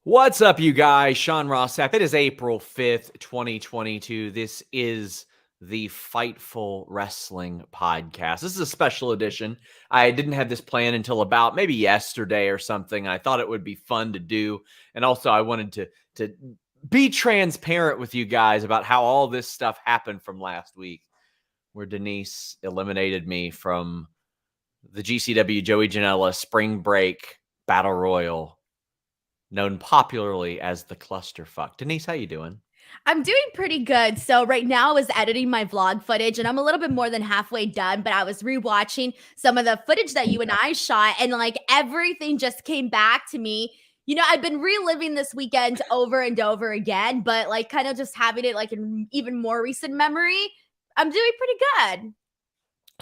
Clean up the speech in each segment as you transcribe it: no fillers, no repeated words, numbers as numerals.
What's up, you guys? Sean Ross Sapp. It is April 5th, 2022. This is the Fightful Wrestling Podcast. This is a special edition. I didn't have this plan until about maybe yesterday or something. I thought it would be fun to do. And also I wanted to be transparent with you guys about how all this stuff happened from last week, where Denise eliminated me from the GCW Joey Janela Spring Break Battle Royal, known popularly as the clusterfuck. Denise, how you doing? I'm doing pretty good. So right now I was editing my vlog footage and I'm a little bit more than halfway done, but I was rewatching some of the footage that you and I shot and like everything just came back to me. I've been reliving this weekend over and over again, but like kind of just having it like in even more recent memory. I'm doing pretty good.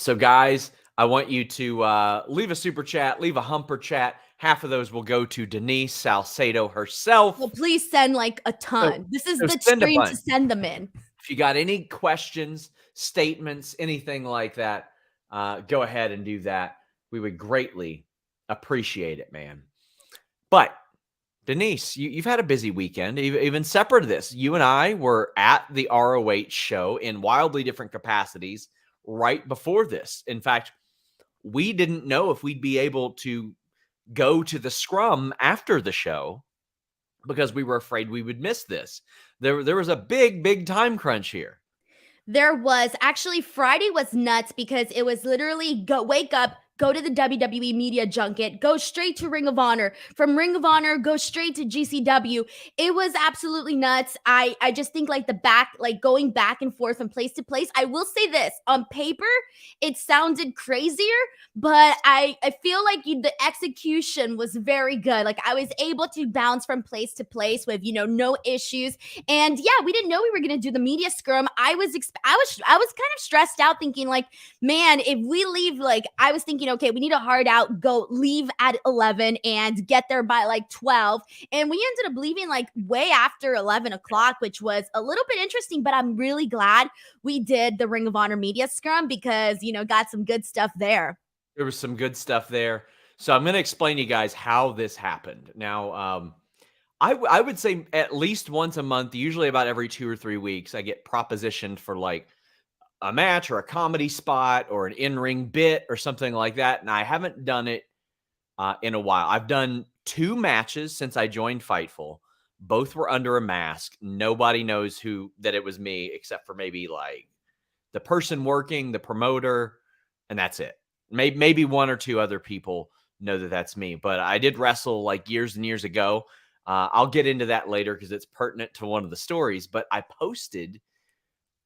So, guys, I want you to leave a super chat, leave a humper chat. Half of those will go to Denise Salcedo herself. Well, please send like a So, ton. This is so the send a stream to bunch. send them in. If you got any questions, statements, anything like that, go ahead and do that. We would greatly appreciate it, man. But Denise, you've had a busy weekend, even separate of this. You and I were at the ROH show in wildly different capacities right before this. In fact, we didn't know if we'd be able to go to the scrum after the show because we were afraid we would miss this. There was a big time crunch here. There was actually Friday was nuts because it was literally wake up, go to the WWE media junket, go straight to Ring of Honor. From Ring of Honor, go straight to GCW. It was absolutely nuts. I just think like going back and forth from place to place. I will say this, on paper, it sounded crazier, but I feel like the execution was very good. Like I was able to bounce from place to place with, no issues. And yeah, we didn't know we were going to do the media scrum. I was kind of stressed out thinking like, man, if we leave, like I was thinking, okay, we need a hard out, go leave at 11 and get there by like 12. And we ended up leaving like way after 11 o'clock, which was a little bit interesting, but I'm really glad we did the Ring of Honor media scrum because, got some good stuff there. There was some good stuff there. So I'm going to explain to you guys how this happened. Now, I would say at least once a month, usually about every 2 or 3 weeks, I get propositioned for like a match or a comedy spot or an in-ring bit or something like that. And I haven't done it in a while. I've done 2 matches since I joined Fightful. Both were under a mask. Nobody knows that it was me except for maybe like the person working, the promoter, and that's it. Maybe 1 or 2 other people know that that's me. But I did wrestle like years and years ago. I'll get into that later because it's pertinent to one of the stories. But I posted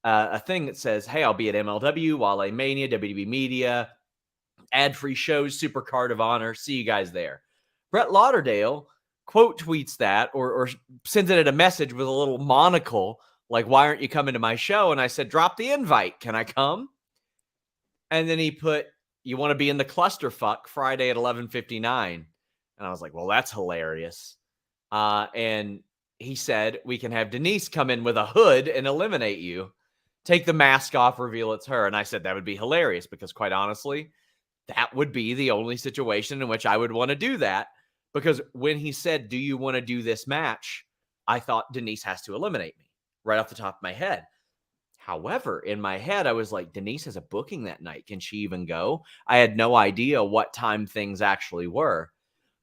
a thing that says, hey, I'll be at MLW, Wale Mania, WWE Media, ad-free shows, Super Card of Honor. See you guys there. Brett Lauderdale quote tweets that or sends it a message with a little monocle like, why aren't you coming to my show? And I said, drop the invite. Can I come? And then he put, you want to be in the clusterfuck Friday at 11:59. And I was like, well, that's hilarious. And he said, we can have Denise come in with a hood and eliminate you. Take the mask off, reveal it's her. And I said, that would be hilarious because quite honestly, that would be the only situation in which I would want to do that. Because when he said, do you want to do this match? I thought Denise has to eliminate me right off the top of my head. However, in my head, I was like, Denise has a booking that night. Can she even go? I had no idea what time things actually were.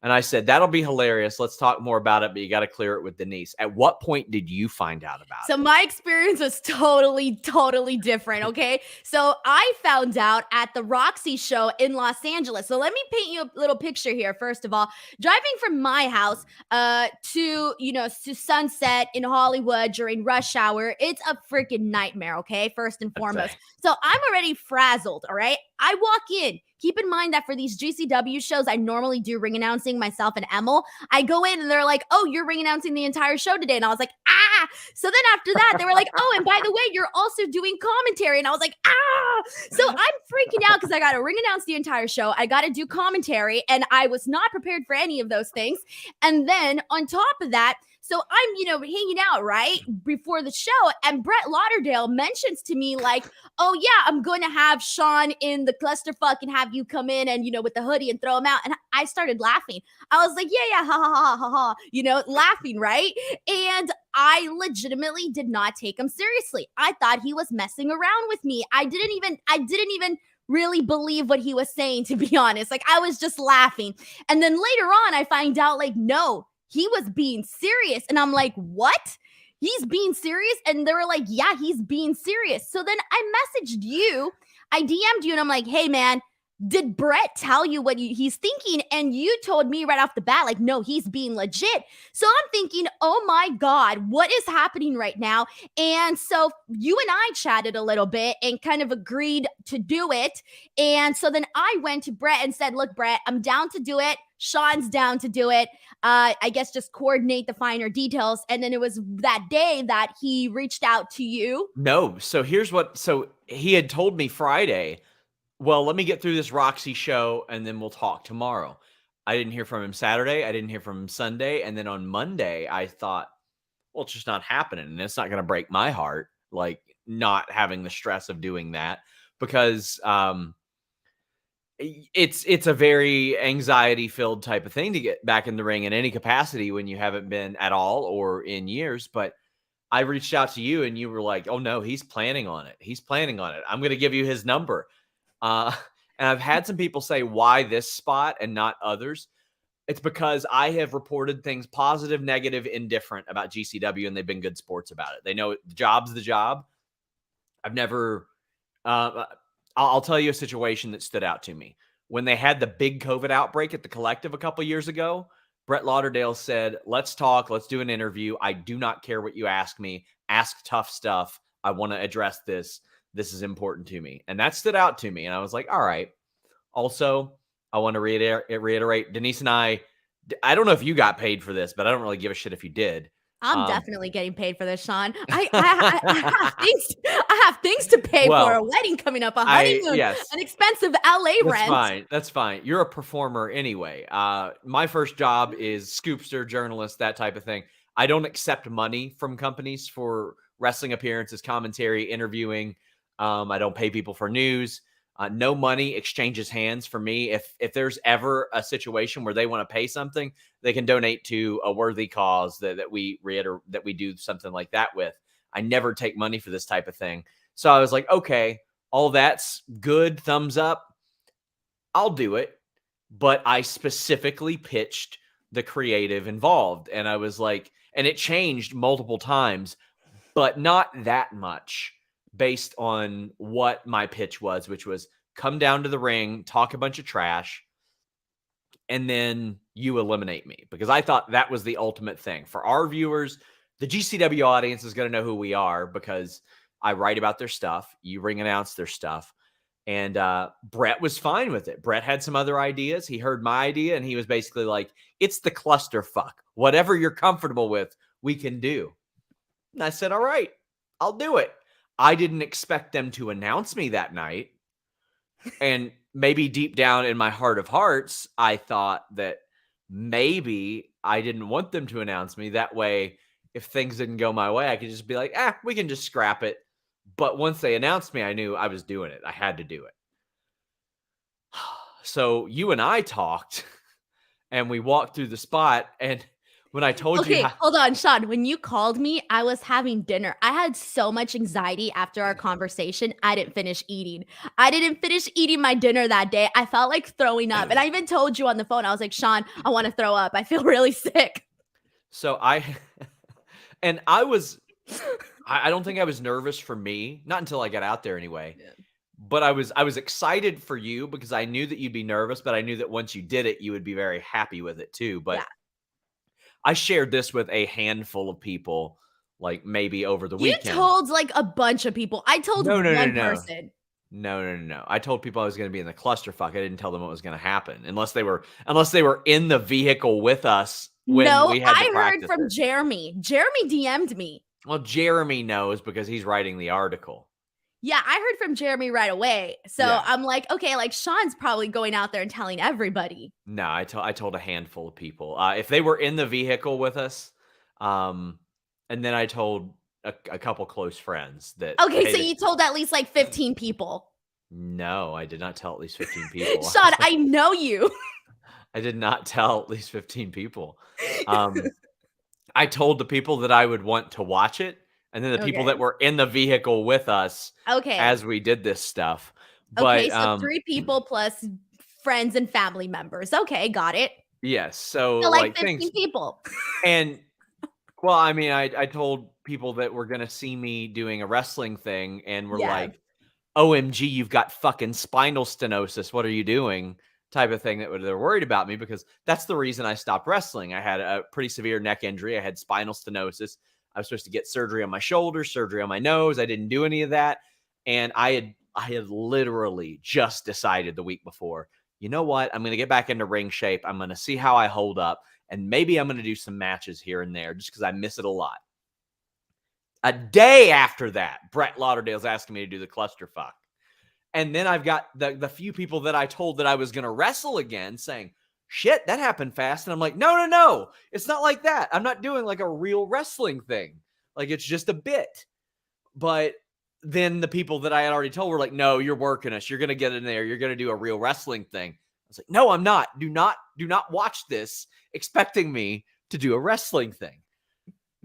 And I said, that'll be hilarious. Let's talk more about it, but you got to clear it with Denise. At what point did you find out about So it? my experience was totally different, okay? So I found out at the Roxy show in Los Angeles. So let me paint you a little picture here, first of all. Driving from my house to Sunset in Hollywood during rush hour, it's a freaking nightmare, okay? First and foremost. So I'm already frazzled, all right? I walk in. Keep in mind that for these GCW shows, I normally do ring announcing myself and Emil. I go in and they're like, oh, you're ring announcing the entire show today. And I was like, ah. So then after that, they were like, oh, and by the way, you're also doing commentary. And I was like, ah. So I'm freaking out because I got to ring announce the entire show. I got to do commentary. And I was not prepared for any of those things. And then on top of that, So I'm, hanging out right before the show, and Brett Lauderdale mentions to me like, "Oh yeah, I'm going to have Sean in the clusterfuck and have you come in and with the hoodie and throw him out." And I started laughing. I was like, "Yeah, yeah, ha ha ha ha ha," laughing, right? And I legitimately did not take him seriously. I thought he was messing around with me. I didn't even really believe what he was saying, to be honest. Like, I was just laughing. And then later on, I find out, like, no, he was being serious. And I'm like, what? He's being serious? And they were like, yeah, he's being serious. So then I messaged you, I DM'd you, and I'm like, hey, man, did Brett tell you what he's thinking? And you told me right off the bat, like, no, he's being legit. So I'm thinking, oh my God, what is happening right now? And so you and I chatted a little bit and kind of agreed to do it. And so then I went to Brett and said, look, Brett, I'm down to do it. Sean's down to do it. I guess just coordinate the finer details. And then it was that day that he reached out to you. No. So he had told me Friday, well, let me get through this Roxy show and then we'll talk tomorrow. I didn't hear from him Saturday. I didn't hear from him Sunday. And then on Monday, I thought, well, it's just not happening. And it's not going to break my heart, like not having the stress of doing that, because it's a very anxiety filled type of thing to get back in the ring in any capacity when you haven't been at all or in years. But I reached out to you and you were like, oh no, he's planning on it. He's planning on it. I'm going to give you his number. And I've had some people say, why this spot and not others? It's because I have reported things positive, negative, indifferent about GCW, and they've been good sports about it. They know the job's the job. I've never, I'll tell you a situation that stood out to me. When they had the big COVID outbreak at the Collective a couple years ago, Brett Lauderdale said, let's talk. Let's do an interview. I do not care what you ask me. Ask tough stuff. I want to address this. This is important to me. And that stood out to me. And I was like, all right. Also, I want to reiterate, Denise and I don't know if you got paid for this, but I don't really give a shit if you did. I'm definitely getting paid for this, Sean. I have things to pay for, a wedding coming up, a honeymoon, an expensive LA rent. That's fine. You're a performer anyway. My first job is scoopster, journalist, that type of thing. I don't accept money from companies for wrestling appearances, commentary, interviewing. I don't pay people for news. No money exchanges hands for me. If there's ever a situation where they want to pay something, they can donate to a worthy cause that we do something like that with. I never take money for this type of thing. So I was like, okay, all that's good. Thumbs up. I'll do it. But I specifically pitched the creative involved. And I was like, and it changed multiple times, but not that much, based on what my pitch was, which was come down to the ring, talk a bunch of trash, and then you eliminate me. Because I thought that was the ultimate thing. For our viewers, the GCW audience is going to know who we are because I write about their stuff. You ring announce their stuff. And Brett was fine with it. Brett had some other ideas. He heard my idea, and he was basically like, it's the clusterfuck. Whatever you're comfortable with, we can do. And I said, all right, I'll do it. I didn't expect them to announce me that night. And maybe deep down in my heart of hearts, I thought that maybe I didn't want them to announce me. That way, if things didn't go my way, I could just be like, we can just scrap it. But once they announced me, I knew I was doing it. I had to do it. So you and I talked and we walked through the spot, and when I told you... hold on, Sean. When you called me, I was having dinner. I had so much anxiety after our conversation. I didn't finish eating. My dinner that day. I felt like throwing up. And I even told you on the phone, I was like, Sean, I want to throw up. I feel really sick. So I don't think I was nervous for me, not until I got out there anyway. Yeah. But I was excited for you because I knew that you'd be nervous, but I knew that once you did it, you would be very happy with it too. But yeah. I shared this with a handful of people, like maybe over the weekend. You told like a bunch of people. I told one person. No. I told people I was going to be in the clusterfuck. I didn't tell them what was going to happen unless they were in the vehicle with us when we had to practice. I heard from Jeremy. Jeremy DM'd me. Well, Jeremy knows because he's writing the article. Yeah, I heard from Jeremy right away. So yeah. I'm like, okay, like Sean's probably going out there and telling everybody. No, I told a handful of people. If they were in the vehicle with us, And then I told a couple close friends that, Okay, hey, so you told at least like 15 people. no, I did not tell at least 15 people. Sean, I know you. I did not tell at least 15 people. Um, I told the people that I would want to watch it, and then the people Okay. that were in the vehicle with us Okay. as we did this stuff. Okay, But so 3 people plus friends and family members. Okay, got it. yes, so So like like 15 things people. and well, I mean, I told people that were gonna see me doing a wrestling thing and were Yeah. like, OMG, you've got fucking spinal stenosis. What are you doing? Type of thing they're worried about me because that's the reason I stopped wrestling. I had a pretty severe neck injury. I had spinal stenosis. I was supposed to get surgery on my shoulder, surgery on my nose. I didn't do any of that. And I had literally just decided the week before, you know what? I'm going to get back into ring shape. I'm going to see how I hold up. And maybe I'm going to do some matches here and there just because I miss it a lot. A day after that, Brett Lauderdale's asking me to do the clusterfuck. And then I've got the few people that I told that I was going to wrestle again saying, shit, that happened fast. And I'm like, no. It's not like that. I'm not doing like a real wrestling thing. Like it's just a bit. But then the people that I had already told were like, no, you're working us. You're going to get in there. You're going to do a real wrestling thing. I was like, no, I'm not. Do not watch this expecting me to do a wrestling thing.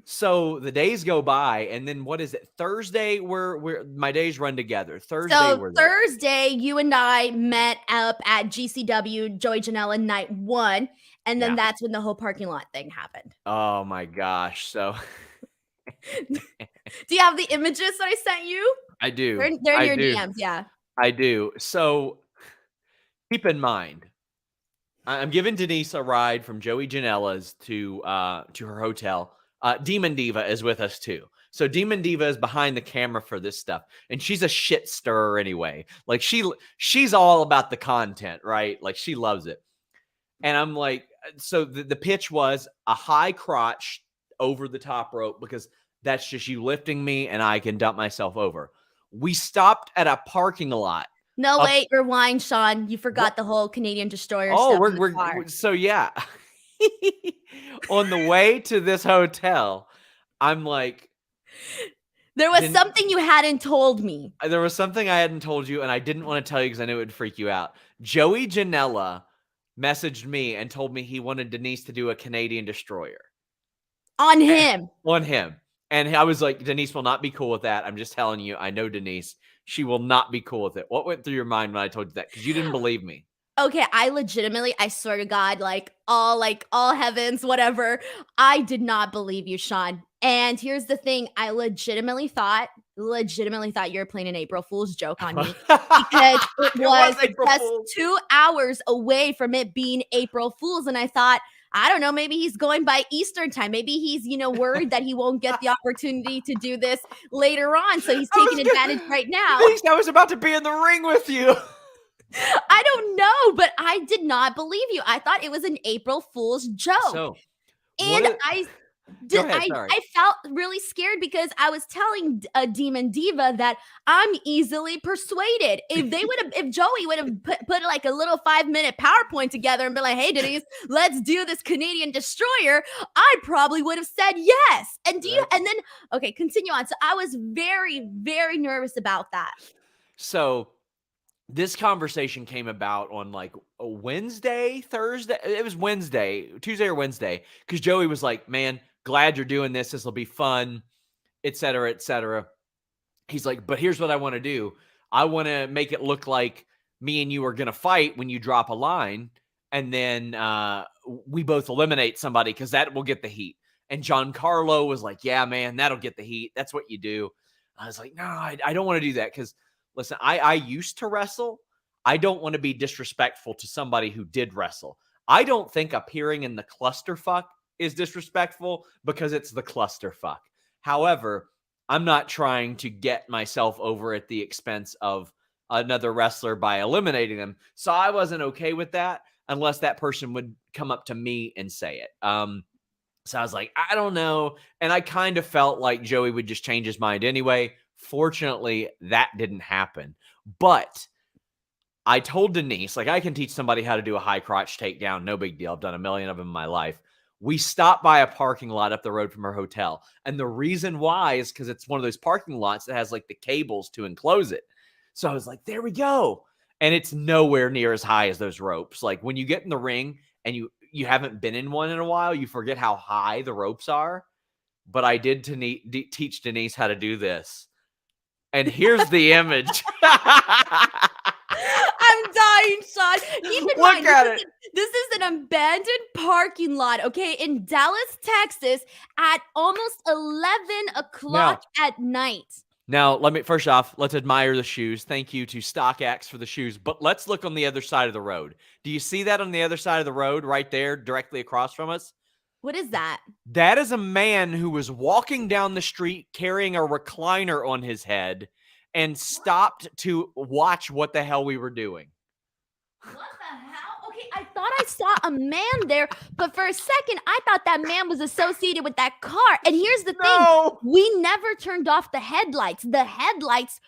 So the days go by, and then what is it? Thursday, we're my days run together. Thursday, So we're there. Thursday, you and I met up at GCW Joey Janela night 1, and then Yeah. that's when the whole parking lot thing happened. Oh my gosh. So Do you have the images that I sent you? I do. They're in I your do. DMs, yeah. I do. So keep in mind, I'm giving Denise a ride from Joey Janela's to her hotel. Demon Diva is with us too. So Demon Diva is behind the camera for this stuff, and she's a shit stirrer anyway. Like she's all about the content, right? Like she loves it. And I'm like, so the pitch was a high crotch over the top rope because that's just you lifting me and I can dump myself over. We stopped at a parking lot. No, wait, rewind, Sean. You forgot the whole Canadian Destroyer stuff in the car. So yeah. On the way to this hotel, I'm like, there was something you hadn't told me. There was something I hadn't told you, and I didn't want to tell you because I knew it would freak you out. Joey Janela messaged me and told me he wanted Denise to do a Canadian Destroyer. On him. On him. And I was like, Denise will not be cool with that. I'm just telling you, I know Denise. She will not be cool with it. What went through your mind when I told you that? Because you didn't believe me. Okay, I swear to God, like all heavens, whatever. I did not believe you, Sean. And here's the thing, I legitimately thought you were playing an April Fool's joke on me because it was just 2 hours away from it being April Fool's. And I thought, I don't know, maybe he's going by Eastern time. Maybe he's, worried that he won't get the opportunity to do this later on. So he's taking advantage right now. I was about to be in the ring with you. I don't know, but I did not believe you. I thought it was an April Fool's joke. I felt really scared because I was telling Demon Diva that I'm easily persuaded. If Joey would have put like a little 5-minute PowerPoint together and been like, hey, Denise, let's do this Canadian Destroyer, I probably would have said yes. And okay, continue on. So I was very, very nervous about that. So this conversation came about on like a Wednesday, Thursday. It was Tuesday or Wednesday. Because Joey was like, man, glad you're doing this. This will be fun, et cetera, et cetera. He's like, but here's what I want to do. I want to make it look like me and you are going to fight when you drop a line. And then we both eliminate somebody because that will get the heat. And Giancarlo was like, yeah, man, that'll get the heat. That's what you do. I was like, no, I don't want to do that because listen, I used to wrestle. I don't want to be disrespectful to somebody who did wrestle. I don't think appearing in the clusterfuck is disrespectful because it's the clusterfuck. However, I'm not trying to get myself over at the expense of another wrestler by eliminating them. So I wasn't okay with that unless that person would come up to me and say it. So I was like, I don't know. And I kind of felt like Joey would just change his mind anyway. Fortunately, that didn't happen. But I told Denise, like, I can teach somebody how to do a high crotch takedown. No big deal. I've done a million of them in my life. We stopped by a parking lot up the road from her hotel. And the reason why is because it's one of those parking lots that has like the cables to enclose it. So I was like, there we go. And it's nowhere near as high as those ropes. Like when you get in the ring and you haven't been in one in a while, you forget how high the ropes are. But I did teach Denise how to do this. And here's the image. I'm dying, Sean. Keep in Look mind, at it. This is an abandoned parking lot, okay, in Dallas, Texas, at almost 11 o'clock at night. Now, let's admire the shoes. Thank you to StockX for the shoes. But let's look on the other side of the road. Do you see that on the other side of the road right there, directly across from us? What is that? That is a man who was walking down the street carrying a recliner on his head and stopped to watch what the hell we were doing. What the hell? Okay, I thought I saw a man there, but for a second, I thought that man was associated with that car. And here's the thing. We never turned off the headlights. The headlights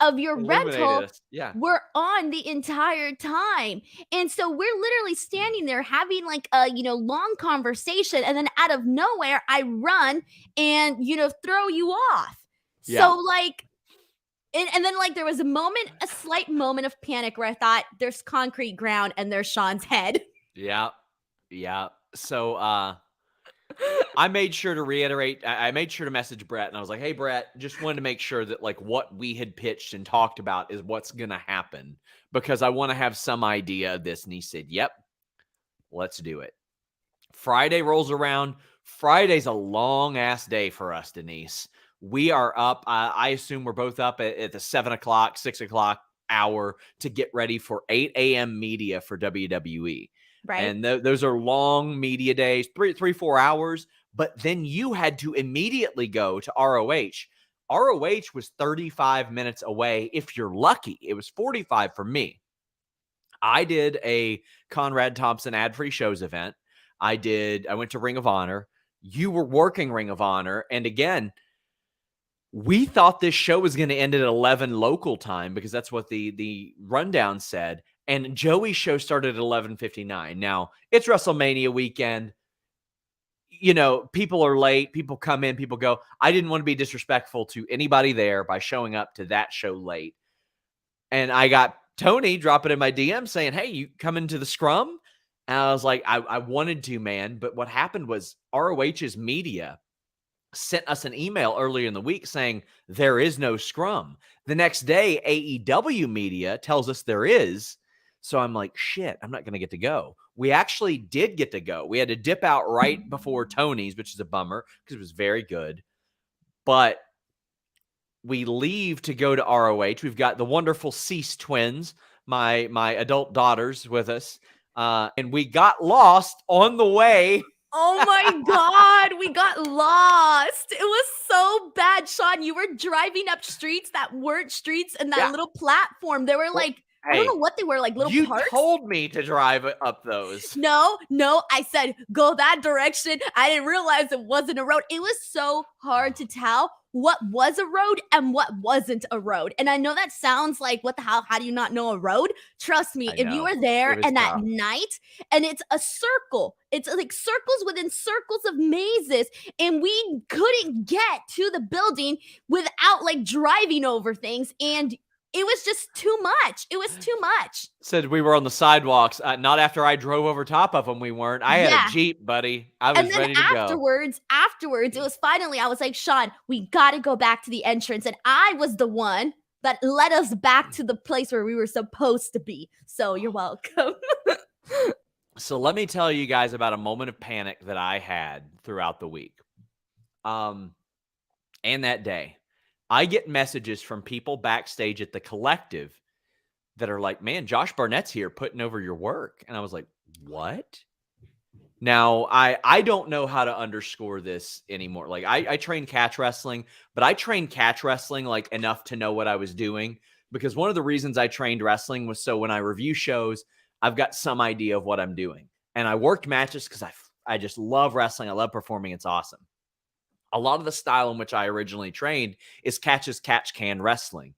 of your rental were on the entire time. And so we're literally standing there having like a, long conversation. And then out of nowhere, I run and, throw you off. Yeah. So like, and then like there was a slight moment of panic where I thought there's concrete ground and there's Sean's head. Yeah. Yeah. So I made sure to reiterate. I made sure to message Brett and I was like, hey, Brett, just wanted to make sure that like what we had pitched and talked about is what's going to happen because I want to have some idea of this. And he said, yep, let's do it. Friday rolls around. Friday's a long ass day for us, Denise. We are up. I assume we're both up at the 7 o'clock, 6 o'clock hour to get ready for 8 a.m. media for WWE. Right. And those are long media days, 4 hours. But then you had to immediately go to ROH. ROH was 35 minutes away. If you're lucky, it was 45 for me. I did a Conrad Thompson ad-free shows event. I went to Ring of Honor. You were working Ring of Honor. And again, we thought this show was going to end at 11 local time because that's what the rundown said. And Joey's show started at 11:59. Now, it's WrestleMania weekend. People are late. People come in. People go. I didn't want to be disrespectful to anybody there by showing up to that show late. And I got Tony dropping in my DM saying, hey, you coming to the scrum? And I was like, I wanted to, man. But what happened was ROH's media sent us an email earlier in the week saying there is no scrum. The next day, AEW media tells us there is. So I'm like, shit, I'm not going to get to go. We actually did get to go. We had to dip out right before Tony's, which is a bummer because it was very good. But we leave to go to ROH. We've got the wonderful Cease twins, my adult daughters with us. And we got lost on the way. Oh my God, we got lost. It was so bad, Sean. You were driving up streets that weren't streets and that little platform. They were like, I don't know what they were, like little parks. You told me to drive up those. No, I said, go that direction. I didn't realize it wasn't a road. It was so hard to tell what was a road and what wasn't a road. And I know that sounds like, what the hell? How do you not know a road? Trust me, if you were there and at night and it's a circle, it's like circles within circles of mazes. And we couldn't get to the building without like driving over things. And it was just too much. It was too much. Said we were on the sidewalks. Not after I drove over top of them. We weren't. I had a Jeep, buddy. I was ready to go. Afterwards, it was finally, I was like, Sean, we got to go back to the entrance. And I was the one that led us back to the place where we were supposed to be. So you're welcome. So let me tell you guys about a moment of panic that I had throughout the week. And that day. I get messages from people backstage at the Collective that are like, man, Josh Barnett's here putting over your work. And I was like, what? Now, I don't know how to underscore this anymore. Like, I train catch wrestling, but I trained catch wrestling like enough to know what I was doing. Because one of the reasons I trained wrestling was so when I review shows, I've got some idea of what I'm doing. And I worked matches because I just love wrestling. I love performing. It's awesome. A lot of the style in which I originally trained is catch-as-catch-can wrestling.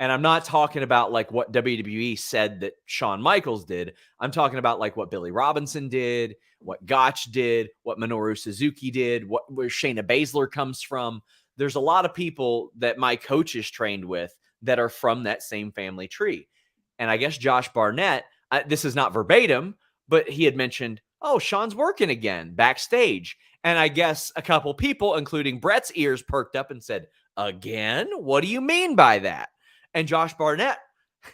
And I'm not talking about like what WWE said that Shawn Michaels did. I'm talking about like what Billy Robinson did, what Gotch did, what Minoru Suzuki did, where Shayna Baszler comes from. There's a lot of people that my coaches trained with that are from that same family tree. And I guess Josh Barnett, this is not verbatim, but he had mentioned, oh, Shawn's working again backstage. And I guess a couple people, including Brett's ears, perked up and said, again? What do you mean by that? And Josh Barnett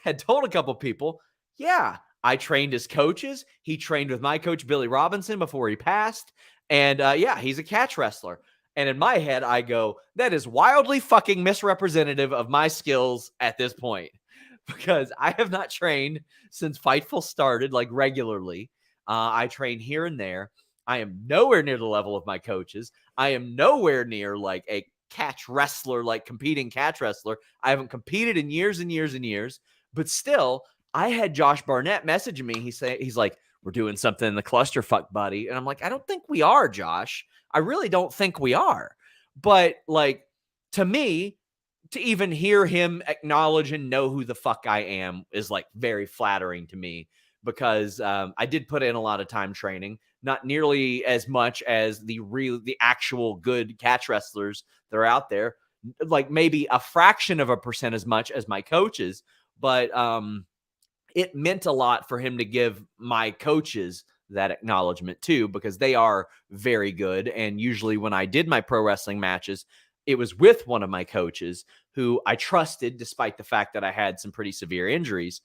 had told a couple people, yeah, I trained his coaches. He trained with my coach, Billy Robinson, before he passed. And yeah, he's a catch wrestler. And in my head, I go, that is wildly fucking misrepresentative of my skills at this point, because I have not trained since Fightful started, like regularly. I train here and there. I am nowhere near the level of my coaches. I am nowhere near like a catch wrestler, like competing catch wrestler. I haven't competed in years and years and years, but still, I had Josh Barnett messaging me. He's like, we're doing something in the clusterfuck, buddy. And I'm like, I don't think we are, Josh. I really don't think we are. But like, to me, to even hear him acknowledge and know who the fuck I am is like very flattering to me, because I did put in a lot of time training, not nearly as much as the actual good catch wrestlers that are out there, like maybe a fraction of a percent as much as my coaches. But it meant a lot for him to give my coaches that acknowledgement too, because they are very good. And usually when I did my pro wrestling matches, it was with one of my coaches who I trusted, despite the fact that I had some pretty severe injuries.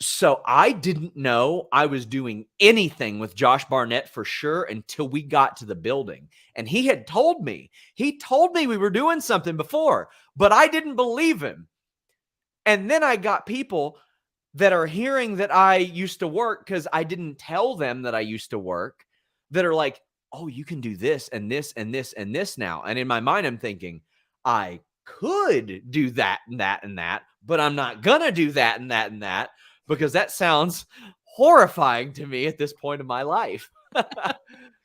So I didn't know I was doing anything with Josh Barnett for sure until we got to the building. And he had told me, we were doing something before, but I didn't believe him. And then I got people that are hearing that I used to work, because I didn't tell them that I used to work, that are like, oh, you can do this and this and this and this now. And in my mind, I'm thinking, I could do that and that and that, but I'm not going to do that and that and that, because that sounds horrifying to me at this point in my life.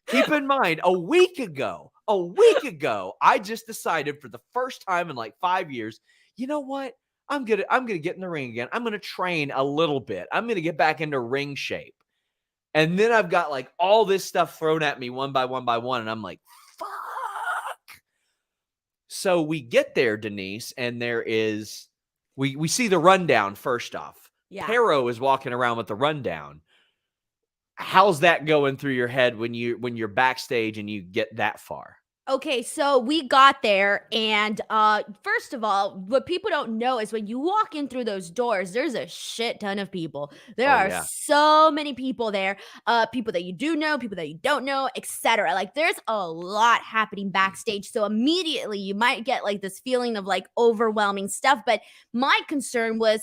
Keep in mind, a week ago, I just decided for the first time in like 5 years, you know what? I'm gonna get in the ring again. I'm gonna train a little bit. I'm gonna get back into ring shape. And then I've got like all this stuff thrown at me one by one by one, and I'm like, fuck. So we get there, Denise, and there is we see the rundown first off. Yeah. Pero is walking around with the rundown. How's that going through your head when you're backstage and you get that far? Okay, so we got there, and first of all, what people don't know is when you walk in through those doors, there's a shit ton of people. There are so many people there, people that you do know, people that you don't know, etc. Like, there's a lot happening backstage, so immediately you might get like this feeling of like overwhelming stuff. But my concern was,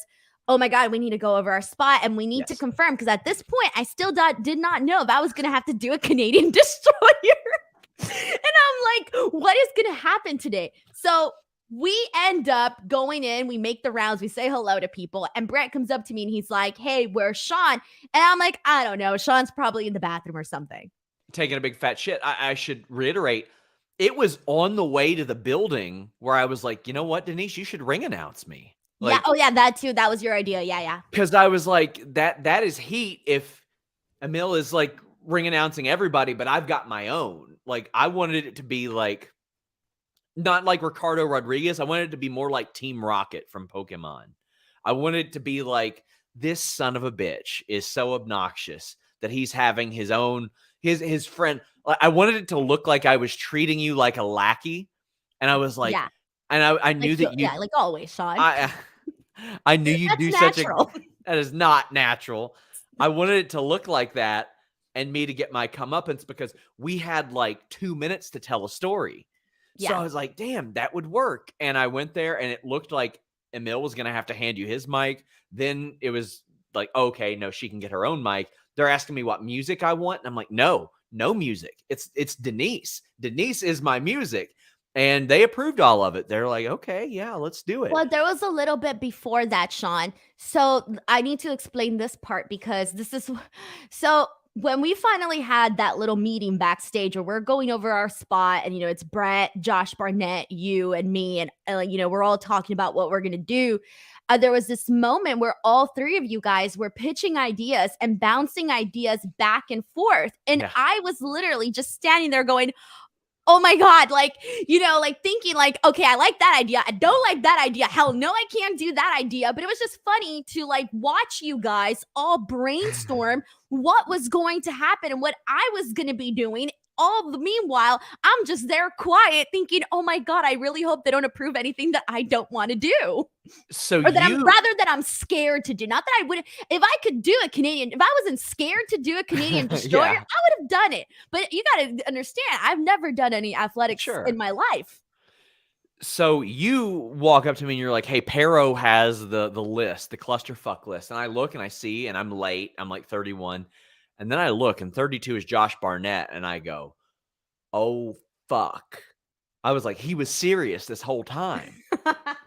oh my God, we need to go over our spot, and we need to confirm, because at this point, I still did not know if I was going to have to do a Canadian Destroyer. And I'm like, what is going to happen today? So we end up going in, we make the rounds, we say hello to people, and Brett comes up to me and he's like, hey, where's Shawn? And I'm like, I don't know. Shawn's probably in the bathroom or something. Taking a big fat shit. I should reiterate, it was on the way to the building where I was like, you know what, Denise, you should ring announce me. Like, yeah. Oh yeah, that too. That was your idea. Yeah. Because I was like, that is heat if Emil is like ring announcing everybody, but I've got my own. Like, I wanted it to be like, not like Ricardo Rodriguez. I wanted it to be more like Team Rocket from Pokemon. I wanted it to be like, this son of a bitch is so obnoxious that he's having his own, his friend. I wanted it to look like I was treating you like a lackey. And I was like, yeah. And I knew like, that you, yeah, like always, Shawn. I knew you'd do natural. That is not natural. I wanted it to look like that, and me to get my comeuppance, because we had like 2 minutes to tell a story. Yeah. So I was like, damn, that would work. And I went there, and it looked like Emil was going to have to hand you his mic. Then it was like, okay, no, she can get her own mic. They're asking me what music I want. And I'm like, no music. It's Denise. Denise is my music. And they approved all of it. They're like, okay, yeah, let's do it. Well, there was a little bit before that, Shawn. So I need to explain this part, because this is so when we finally had that little meeting backstage where we're going over our spot and, it's Brett, Josh Barnett, you and me, and we're all talking about what we're going to do. There was this moment where all three of you guys were pitching ideas and bouncing ideas back and forth. And Yeah. I was literally just standing there going, oh my God, thinking okay, I like that idea. I don't like that idea. Hell no, I can't do that idea. But it was just funny to watch you guys all brainstorm what was going to happen and what I was going to be doing. All the meanwhile, I'm just there quiet thinking, oh my God, I really hope they don't approve anything that I don't want to do. So Or that I'm scared to do. Not that I wouldn't. If I could do a Canadian, if I wasn't scared to do a Canadian destroyer, Yeah. I would have done it. But you got to understand, I've never done any athletics Sure. in my life. So you walk up to me and you're like, hey, Pero has the list, the clusterfuck list. And I look and I see, and I'm late. I'm like 31. And then I look and 32 is Josh Barnett. And I go, oh, fuck. I was like, he was serious this whole time.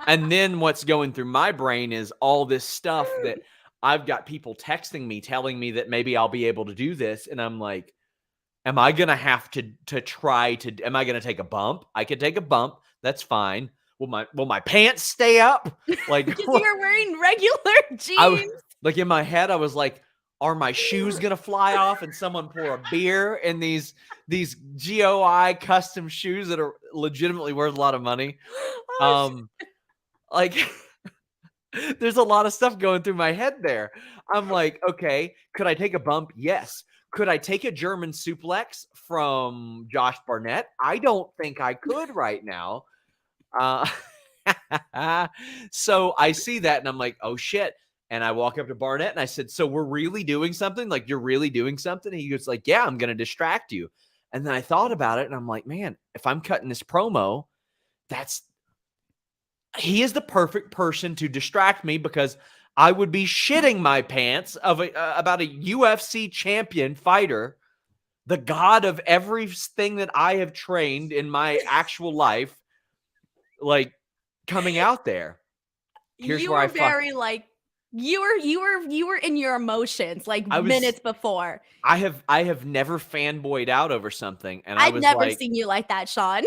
And then what's going through my brain is all this stuff that I've got people texting me, telling me that maybe I'll be able to do this. And I'm like, am I going to have to try to, am I going to take a bump? I could take a bump. That's fine. Will my pants stay up? Like, because you're wearing regular jeans. Like in my head, I was like, are my shoes going to fly off and someone pour a beer in these GOI custom shoes that are legitimately worth a lot of money? Like there's a lot of stuff going through my head there. I'm like, okay, could I take a bump? Yes. Could I take a German suplex from Josh Barnett? I don't think I could right now. So I see that and I'm like, oh shit. And I walk up to Barnett and I said, so we're really doing something? Like, you're really doing something? And he goes like, yeah, I'm going to distract you. And then I thought about it and I'm like, man, if I'm cutting this promo, he is the perfect person to distract me, because I would be shitting my pants about a UFC champion fighter, the god of everything that I have trained in my actual life, like coming out there. Here's you where were very you were in your emotions minutes before. I have never fanboyed out over something, and I've never seen you like that, Sean.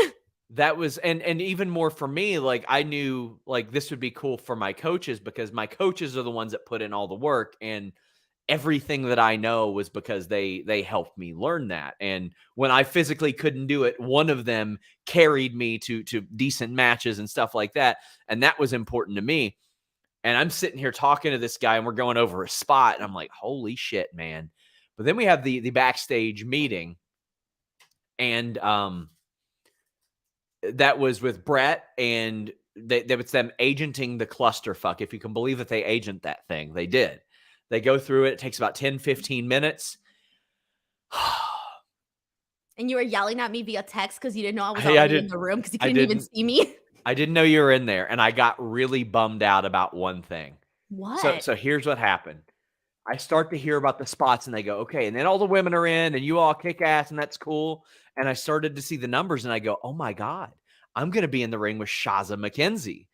That was, and even more for me, like I knew like this would be cool for my coaches, because my coaches are the ones that put in all the work, and everything that I know was because they helped me learn that. And when I physically couldn't do it, one of them carried me to decent matches and stuff like that. And that was important to me. And I'm sitting here talking to this guy and we're going over a spot and I'm like, holy shit, man. But then we have the backstage meeting, and that was with Brett, and that was them agenting the clusterfuck. If you can believe that they agent that thing, they did. They go through it. It takes about 10, 15 minutes. And you were yelling at me via text because you didn't know I was already in the room, because you couldn't even see me. I didn't know you were in there, and I got really bummed out about one thing. What? So here's what happened. I start to hear about the spots, and they go, okay, and then all the women are in, and you all kick ass, and that's cool. And I started to see the numbers, and I go, oh my God, I'm going to be in the ring with Shaza McKenzie,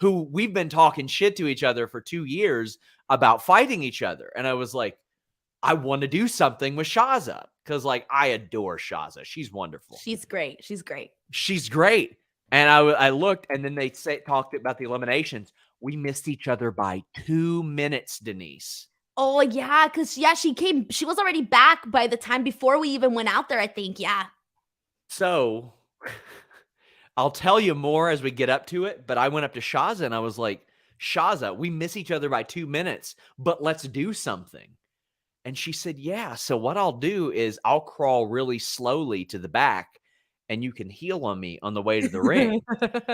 who we've been talking shit to each other for 2 years about fighting each other. And I was like, I want to do something with Shaza, because like I adore Shaza. She's wonderful. She's great. She's great. She's great. And I looked, and then they talked about the eliminations. We missed each other by 2 minutes, Denise. Oh, yeah, because, she was already back by the time before we even went out there, I think, yeah. So, I'll tell you more as we get up to it, but I went up to Shaza, and I was like, Shaza, we miss each other by 2 minutes, but let's do something. And she said, yeah, so what I'll do is I'll crawl really slowly to the back, and you can heel on me on the way to the ring.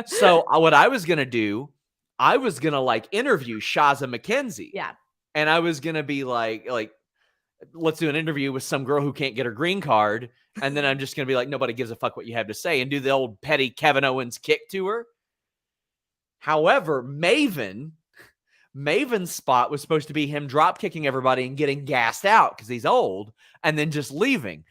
So, what I was going to do, I was going to interview Shaza McKenzie. Yeah. And I was going to be like, let's do an interview with some girl who can't get her green card. And then I'm just going to be like, nobody gives a fuck what you have to say, and do the old petty Kevin Owens kick to her. However, Maven's spot was supposed to be him drop kicking everybody and getting gassed out because he's old, and then just leaving.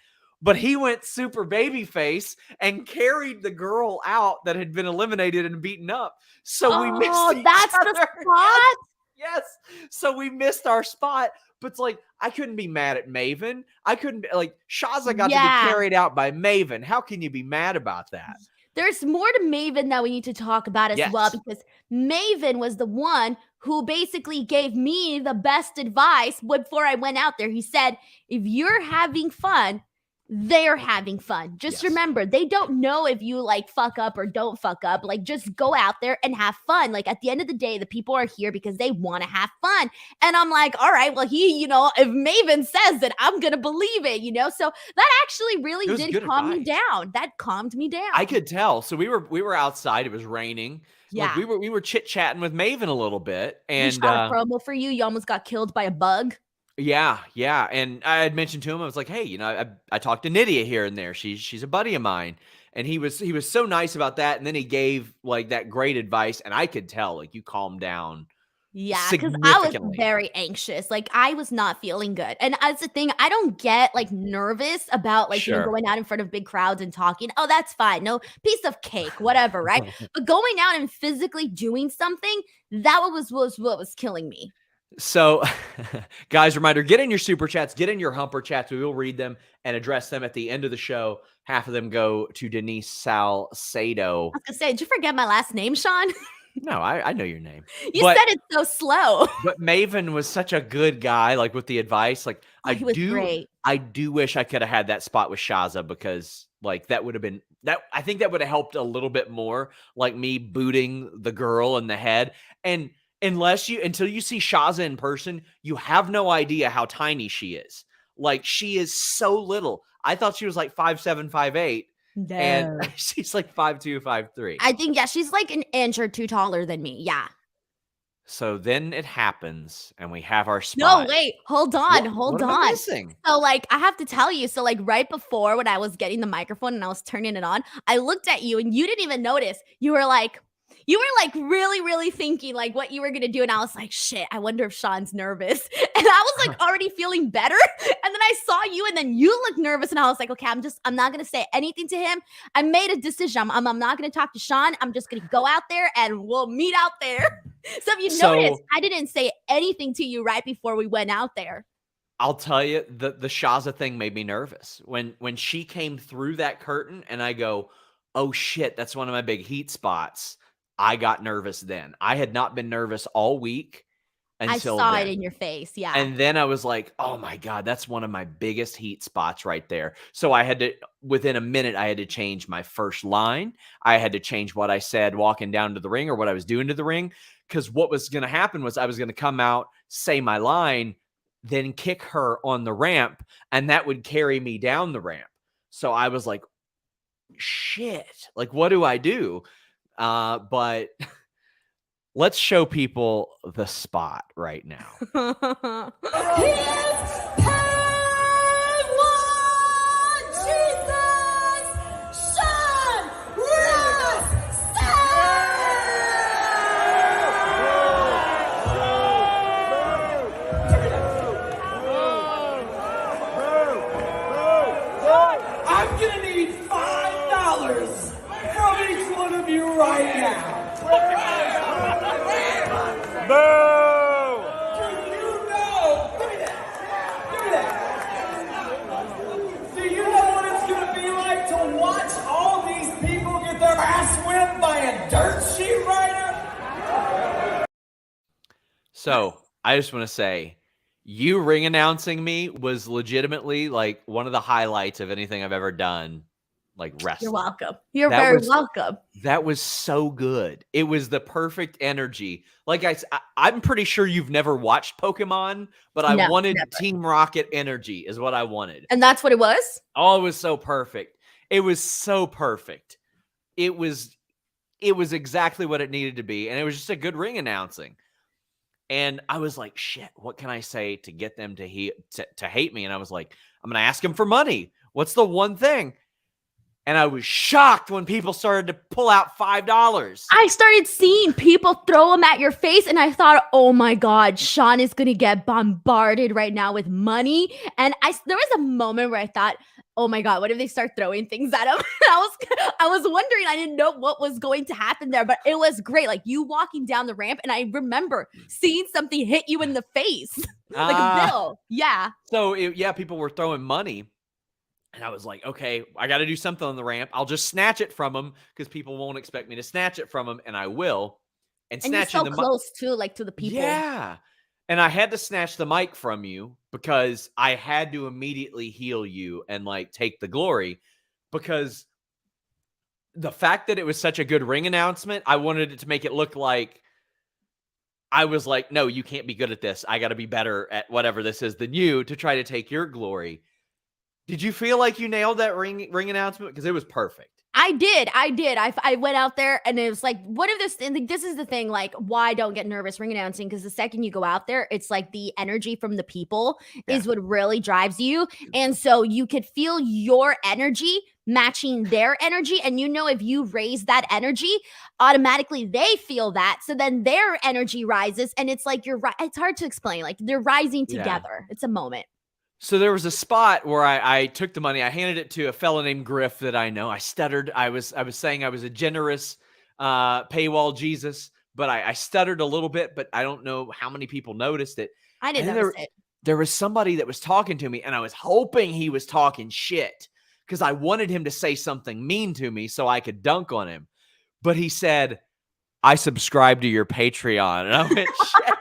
But he went super babyface and carried the girl out that had been eliminated and beaten up. So we missed each that's other. the spot? Yes. So we missed our spot, But it's like, I couldn't be mad at Maven. I couldn't be like, Shaza got to be Yeah. carried out by Maven. How can you be mad about that? There's more to Maven that we need to talk about as well, Yes. because Maven was the one who basically gave me the best advice before I went out there. He said, if you're having fun, they're having fun. Just Yes. remember, they don't know if you like fuck up or don't fuck up. Like, just go out there and have fun. Like, at the end of the day, the people are here because they want to have fun. And I'm like, all right, well, if Maven says it, I'm gonna believe it, So that actually really did calm me down. That calmed me down. I could tell. So we were outside. It was raining. Yeah. Like we were chit-chatting with Maven a little bit. We And shot a promo for you. You almost got killed by a bug. yeah. And I had mentioned to him, I was like, hey, I talked to Nydia here and there. She's a buddy of mine. And he was so nice about that. And then he gave like that great advice. And I could tell, like, you calmed down. Yeah, because I was Significantly. very anxious. Like, I was not feeling good. And that's the thing, I don't get like nervous about like, Sure. going out in front of big crowds and talking. Oh, that's fine. No, piece of cake, whatever, right? But going out and physically doing something, that was what was killing me. So, guys, reminder, get in your super chats, get in your humper chats. We will read them and address them at the end of the show. Half of them go to Denise Salcedo. I was gonna say, did you forget my last name, Sean? No, I know your name. You said it so slow. But Maven was such a good guy, like with the advice. Like, he was great. I do wish I could have had that spot with Shaza, because like that would have been that. I think that would have helped a little bit more, like me booting the girl in the head. And until you see Shaza in person, you have no idea how tiny she is. Like, she is so little. I thought she was like 5'7", 5'8". No. And she's like 5'2", 5'3". I think, yeah, she's like an inch or two taller than me. Yeah. So then it happens, and we have our spot. No, wait, hold on. What am I missing? So, like, I have to tell you, so, like, right before when I was getting the microphone and I was turning it on, I looked at you and you didn't even notice. You were like really, really thinking like what you were gonna do. And I was like, shit, I wonder if Sean's nervous. And I was like already feeling better. And then I saw you and then you looked nervous. And I was like, okay, I'm not gonna say anything to him. I made a decision. I'm not gonna talk to Sean. I'm just gonna go out there and we'll meet out there. So if you notice, I didn't say anything to you right before we went out there. I'll tell you, the Shaza thing made me nervous. When she came through that curtain and I go, oh shit, that's one of my big heat spots. I got nervous then. I had not been nervous all week until I saw it in your face. Yeah. And then I was like, oh my God, that's one of my biggest heat spots right there. So I had to, within a minute, I had to change my first line. I had to change what I said walking down to the ring or what I was doing to the ring. Because what was going to happen was I was going to come out, say my line, then kick her on the ramp, and that would carry me down the ramp. So I was like, shit, like, what do I do? But let's show people the spot right now. I'm gonna need $5 from each one of you right now. Boo! Do you know? Give me that. Do you know what it's gonna be like to watch all these people get their ass whipped by a dirt sheet rider? So I just want to say, you ring announcing me was legitimately like one of the highlights of anything I've ever done, like wrestling. You're welcome. You're very welcome. That was so good. It was the perfect energy. Like I'm pretty sure you've never watched Pokemon, but I wanted Team Rocket energy is what I wanted. And that's what it was? Oh, it was so perfect. It was so perfect. It was exactly what it needed to be. And it was just a good ring announcing. And I was like, shit, what can I say to get them to hate me? And I was like, I'm going to ask them for money. What's the one thing? And I was shocked when people started to pull out $5. I started seeing people throw them at your face. And I thought, oh my God, Sean is going to get bombarded right now with money. And there was a moment where I thought, oh my God, what if they start throwing things at him? I was wondering, I didn't know what was going to happen there, but it was great. Like you walking down the ramp, and I remember seeing something hit you in the face. Like a bill. Yeah. So people were throwing money. And I was like, okay, I got to do something on the ramp. I'll just snatch it from them because people won't expect me to snatch it from them, and I will. And And you're snatching so close too, like to the people. Yeah. And I had to snatch the mic from you because I had to immediately heal you and like take the glory, because the fact that it was such a good ring announcement, I wanted it to make it look like I was like, no, you can't be good at this. I got to be better at whatever this is than you to try to take your glory. Did you feel like you nailed that ring announcement? Because it was perfect. I did. I went out there and it was like, what if this, and this is the thing, like, why don't get nervous ring announcing? Because the second you go out there, it's like the energy from the people is what really drives you. And so you could feel your energy matching their energy. And if you raise that energy, automatically they feel that. So then their energy rises. And it's like, it's hard to explain. Like they're rising together. It's a moment. So there was a spot where I took the money. I handed it to a fellow named Griff that I know. I stuttered. I was saying I was a generous paywall Jesus, but I stuttered a little bit, but I don't know how many people noticed it. I didn't notice it. There was somebody that was talking to me, and I was hoping he was talking shit because I wanted him to say something mean to me so I could dunk on him. But he said, I subscribe to your Patreon. And I went, shit.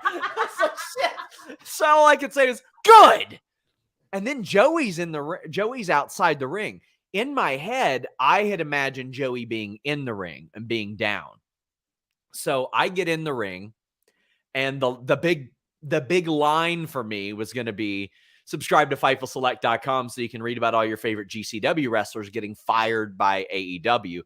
I was like, shit. So all I could say was, good. And then Joey's outside the ring. In my head, I had imagined Joey being in the ring and being down. So I get in the ring, and the big line for me was going to be subscribe to FightfulSelect.com so you can read about all your favorite GCW wrestlers getting fired by AEW.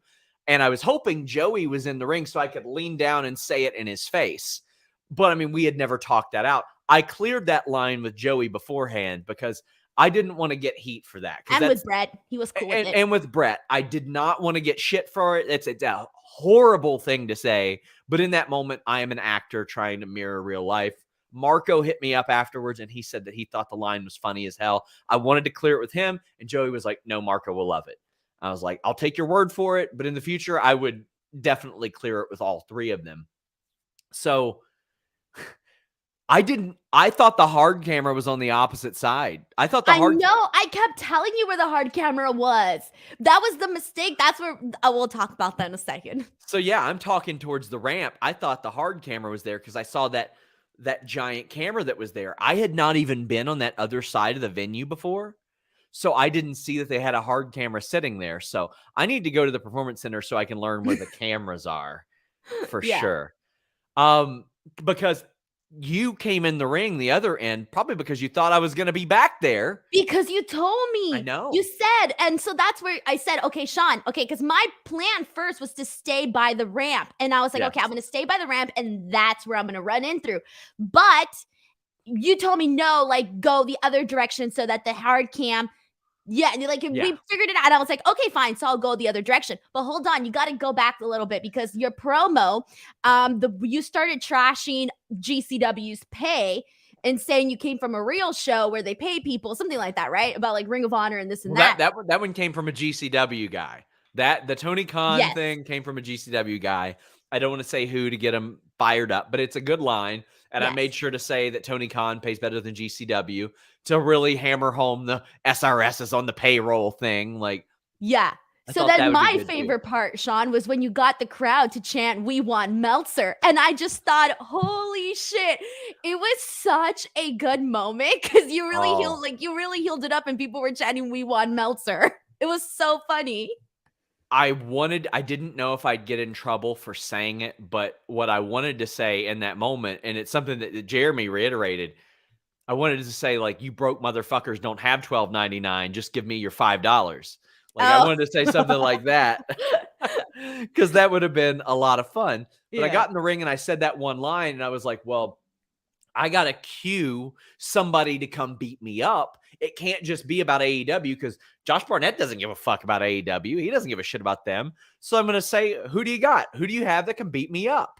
And I was hoping Joey was in the ring so I could lean down and say it in his face. But I mean, we had never talked that out. I cleared that line with Joey beforehand because I didn't want to get heat for that. And with Brett, he was cool with it. And with Brett, I did not want to get shit for it. It's a horrible thing to say. But in that moment, I am an actor trying to mirror real life. Marco hit me up afterwards, and he said that he thought the line was funny as hell. I wanted to clear it with him, and Joey was like, no, Marco will love it. I was like, I'll take your word for it. But in the future, I would definitely clear it with all three of them. So I thought the hard camera was on the opposite side. I kept telling you where the hard camera was. That was the mistake. That's where we'll talk about that in a second. So yeah, I'm talking towards the ramp. I thought the hard camera was there because I saw that giant camera that was there. I had not even been on that other side of the venue before. So I didn't see that they had a hard camera sitting there. So I need to go to the Performance Center so I can learn where the cameras are for sure. Because you came in the ring the other end, probably because you thought I was going to be back there. Because you told me. I know. You said, and so that's where I said, okay, Sean, because my plan first was to stay by the ramp. And I was like, okay, I'm going to stay by the ramp, and that's where I'm going to run in through. But you told me, no, like, go the other direction so that the hard cam, we figured it out. I was like, okay, fine. So I'll go the other direction. But hold on, you got to go back a little bit because your promo, you started trashing GCW's pay and saying you came from a real show where they pay people, something like that, right? About like Ring of Honor and this and that. That one came from a GCW guy. The Tony Khan thing came from a GCW guy. I don't want to say who to get him fired up, but it's a good line. And I made sure to say that Tony Khan pays better than GCW to really hammer home the SRS is on the payroll thing. So then my favorite part, Sean, was when you got the crowd to chant, "We want Meltzer." And I just thought, holy shit, it was such a good moment because you really healed it up and people were chanting, "We want Meltzer." It was so funny. I didn't know if I'd get in trouble for saying it, but what I wanted to say in that moment, and it's something that Jeremy reiterated, I wanted to say, like, you broke motherfuckers don't have $12.99. Just give me your $5. I wanted to say something like that because that would have been a lot of fun. But I got in the ring and I said that one line and I was like, well, I got to cue somebody to come beat me up. It can't just be about AEW because Josh Barnett doesn't give a fuck about AEW. He doesn't give a shit about them. So I'm going to say, who do you got? Who do you have that can beat me up?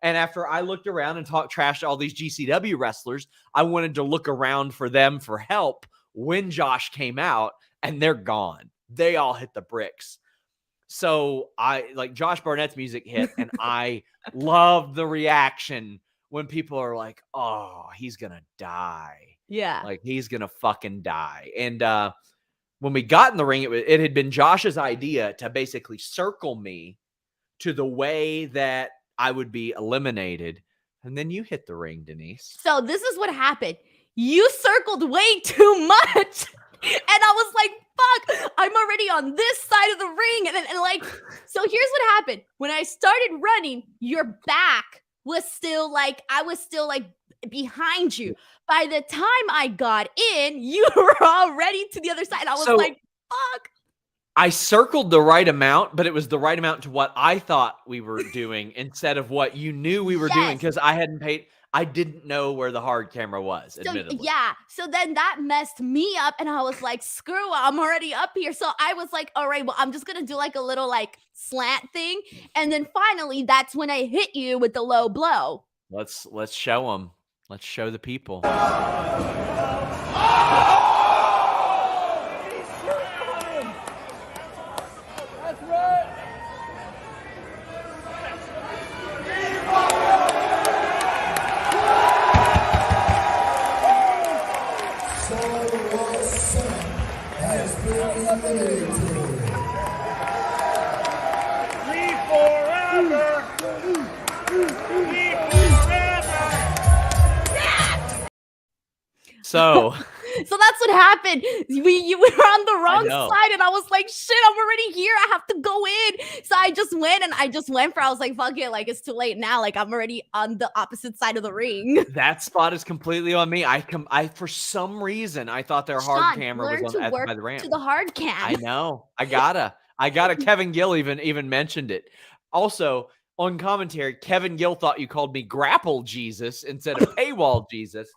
And after I looked around and talked trash to all these GCW wrestlers, I wanted to look around for them for help when Josh came out, and they're gone. They all hit the bricks. So Josh Barnett's music hit, and I loved the reaction when people are like, oh, he's going to die. Yeah. Like, he's going to fucking die. And when we got in the ring, it had been Josh's idea to basically circle me to the way that I would be eliminated. And then you hit the ring, Denise. So this is what happened. You circled way too much. And I was like, fuck, I'm already on this side of the ring. And like, so here's what happened. When I started running, your back was still like, I was still like behind you. By the time I got in, you were already to the other side. I was like, fuck. I circled the right amount, but it was the right amount to what I thought we were doing instead of what you knew we were doing, because I didn't know where the hard camera was, admittedly. Yeah. So then that messed me up, and I was like, screw it, I'm already up here. So I was like, all right, well, I'm just going to do like a little like slant thing. And then finally, that's when I hit you with the low blow. Let's show them. Let's show the people. So that's what happened. You were on the wrong side, and I was like, shit, I'm already here. I have to go in. So I just went, and I was like, fuck it, like it's too late now. Like I'm already on the opposite side of the ring. That spot is completely on me. I for some reason I thought their hard camera was on by the ramp. To the hard cam. I know. I gotta. Kevin Gill even mentioned it. Also, on commentary, Kevin Gill thought you called me Grapple Jesus instead of Paywall Jesus.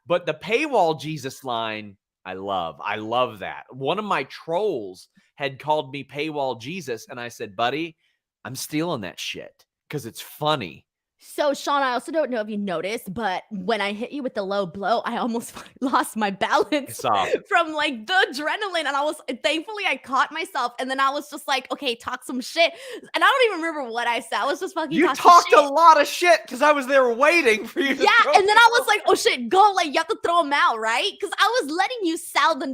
But the Paywall Jesus line, I love. I love that. One of my trolls had called me Paywall Jesus, and I said, buddy, I'm stealing that shit because it's funny. So, Sean, I also don't know if you noticed, but when I hit you with the low blow, I almost lost my balance from like the adrenaline. And thankfully, I caught myself. And then I was just like, okay, talk some shit. And I don't even remember what I said. I was just fucking You talked a lot of shit because I was there waiting for you to throw and then I was like, oh shit, go. Like, you have to throw them out, right? Because I was letting you sell the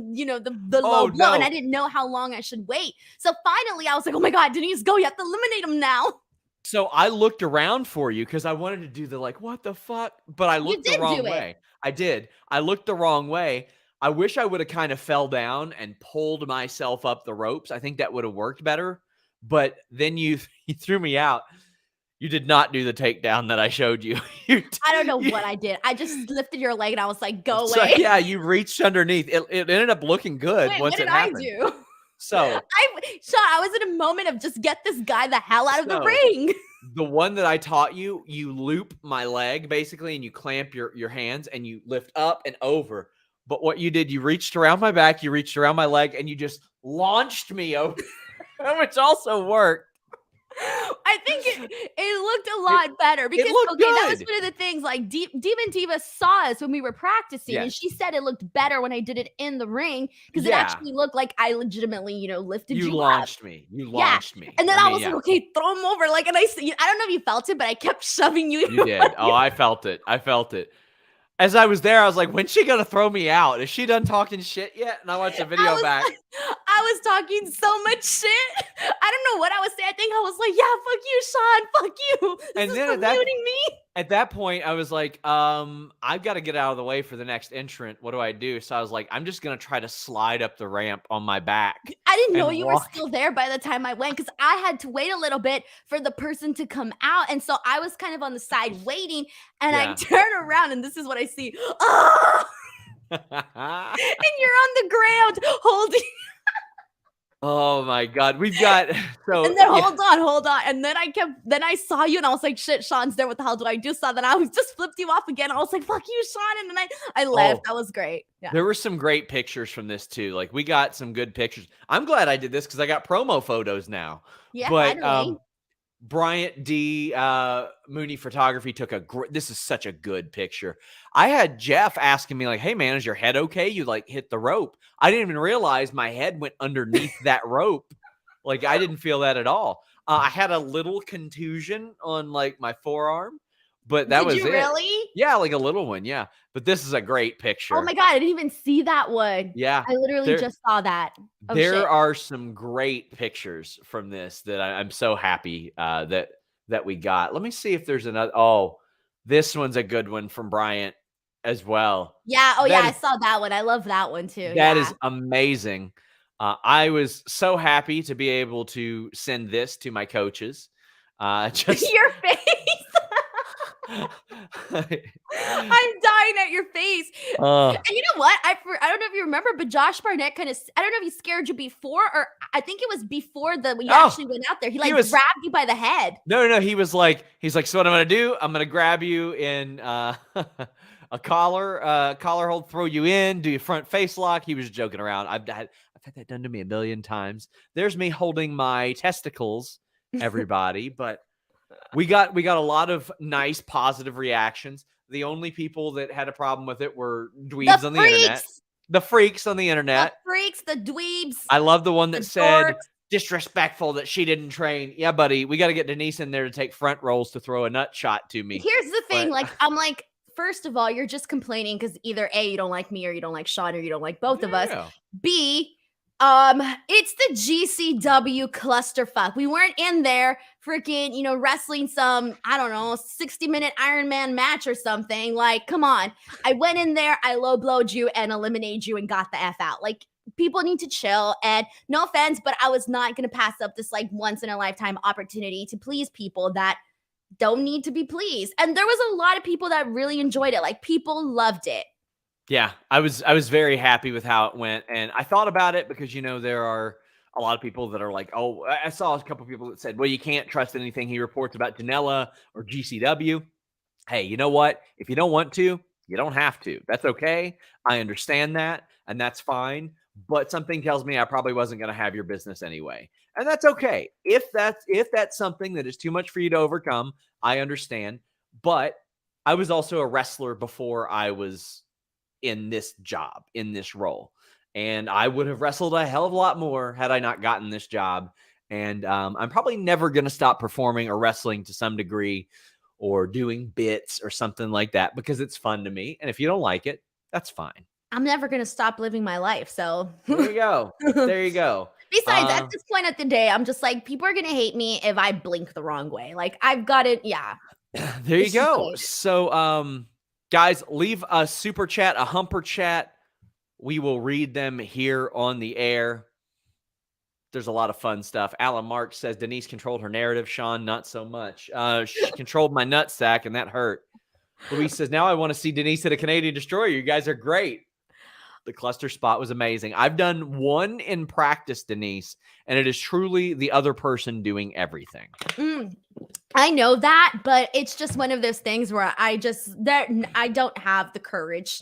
low blow. And I didn't know how long I should wait. So finally, I was like, oh my God, Denise, go. You have to eliminate them now. So I looked around for you because I wanted to do the like, what the fuck? But I looked the wrong way. I did. I looked the wrong way. I wish I would have kind of fell down and pulled myself up the ropes. I think that would have worked better. But then you threw me out. You did not do the takedown that I showed you. I don't know what I did. I just lifted your leg and I was like, go away. So, yeah, you reached underneath. It ended up looking good once it happened. What did I do? So I was in a moment of just get this guy the hell out of the ring. The one that I taught you, you loop my leg basically, and you clamp your hands and you lift up and over. But what you did, you reached around my back, you reached around my leg, and you just launched me over, which also worked. I think it looked a lot better because that was one of the things like Demon Diva saw us when we were practicing, and she said it looked better when I did it in the ring because it actually looked like I legitimately, lifted you. You launched me. You launched me. And then I was like, okay, throw him over. Like, and I don't know if you felt it, but I kept shoving you. You did. Oh, I felt it. As I was there, I was like, when's she going to throw me out? Is she done talking shit yet? And I watched the video back. I was talking so much shit. I don't know what I was saying. I think I was like, yeah, fuck you, Sean. Fuck you. And then at that point, I was like, I've got to get out of the way for the next entrant. What do I do? So I was like, I'm just going to try to slide up the ramp on my back. I didn't know you were still there by the time I went because I had to wait a little bit for the person to come out. And so I was kind of on the side waiting. And I turn around and this is what I see. Oh! And you're on the ground holding. Oh my God. We've got and then hold on. And then I saw you and I was like, shit, Sean's there. What the hell do I do? So then I was just flipped you off again. I was like, fuck you, Sean. And then I left. That was great. Yeah. There were some great pictures from this too. Like we got some good pictures. I'm glad I did this because I got promo photos now. Yeah. But Bryant T Mooney Photography took this is such a good picture. I had Jeff asking me like, hey man, is your head okay? You like hit the rope. I didn't even realize my head went underneath that rope. Like I didn't feel that at all. I had a little contusion on like my forearm, but that Did was you it. really? Yeah, like a little one, yeah. But this is a great Oh picture. my God, I didn't even see that one. Yeah, I literally there just saw that. Oh shit. there are some great pictures from this that I'm so happy that we got. Let me see if there's another. Oh, this one's a good one from Bryant as well. Yeah. Oh yeah, That I is saw that one. I love that one too. that Yeah. is amazing. I was so happy to be able to send this to my coaches. Just Your face. I'm dying at your face. uh, And you know what? I don't know if you remember, but Josh Barnett I don't know if he scared you before, or I think it was before we oh, actually went out there. He he like was grabbed you by the head. no. He's like, so what I'm gonna do? I'm gonna grab you in a collar hold, throw you in, do your front face lock. He was joking around. I've had that done to me a million times. There's me holding my testicles, everybody. But we got a lot of nice positive reactions. The only people that had a problem with it were dweebs on the internet. The freaks on the internet. The freaks, the dweebs. I love the one that said dorks. disrespectful that she didn't train. Yeah, buddy, we got to get Denise in there to take front rolls to throw a nut shot to me. Here's the thing, But- like I'm like, first of all, you're just complaining because either A, you don't like me, or you don't like Sean, or you don't like both of us. Yeah. B, it's the GCW clusterfuck. We weren't in there freaking, wrestling some, I don't know, 60-minute Iron Man match or something. Like, come on. I went in there, I low blowed you and eliminated you and got the F out. Like, people need to chill. And no offense, but I was not going to pass up this like once in a lifetime opportunity to please people that don't need to be pleased. And there was a lot of people that really enjoyed it. Like, people loved it. Yeah, I was very happy with how it went, and I thought about it because there are a lot of people that are like, oh, I saw a couple of people that said, well, you can't trust anything he reports about Janela or GCW. Hey, you know what? If you don't want to, you don't have to. That's okay. I understand that, and that's fine. But something tells me I probably wasn't going to have your business anyway, and that's okay. If that's something that is too much for you to overcome, I understand. But I was also a wrestler before I was in this job, in this role. And I would have wrestled a hell of a lot more had I not gotten this job. And I'm probably never going to stop performing or wrestling to some degree or doing bits or something like that because it's fun to me. And if you don't like it, that's fine. I'm never going to stop living my life. So there you go. There you go. Besides, at this point of the day, I'm just like, people are going to hate me if I blink the wrong way. Like, I've got it. Yeah. There you go. So, guys, leave a super chat, a humper chat. We will read them here on the air. There's a lot of fun stuff. Alan Mark says Denise controlled her narrative. Sean, not so much. She controlled my nutsack, and that hurt. Luis says, now I want to see Denise at a Canadian Destroyer. You guys are great. The cluster spot was amazing. I've done one in practice, Denise, and it is truly the other person doing everything. I know that, but it's just one of those things where I don't have the courage.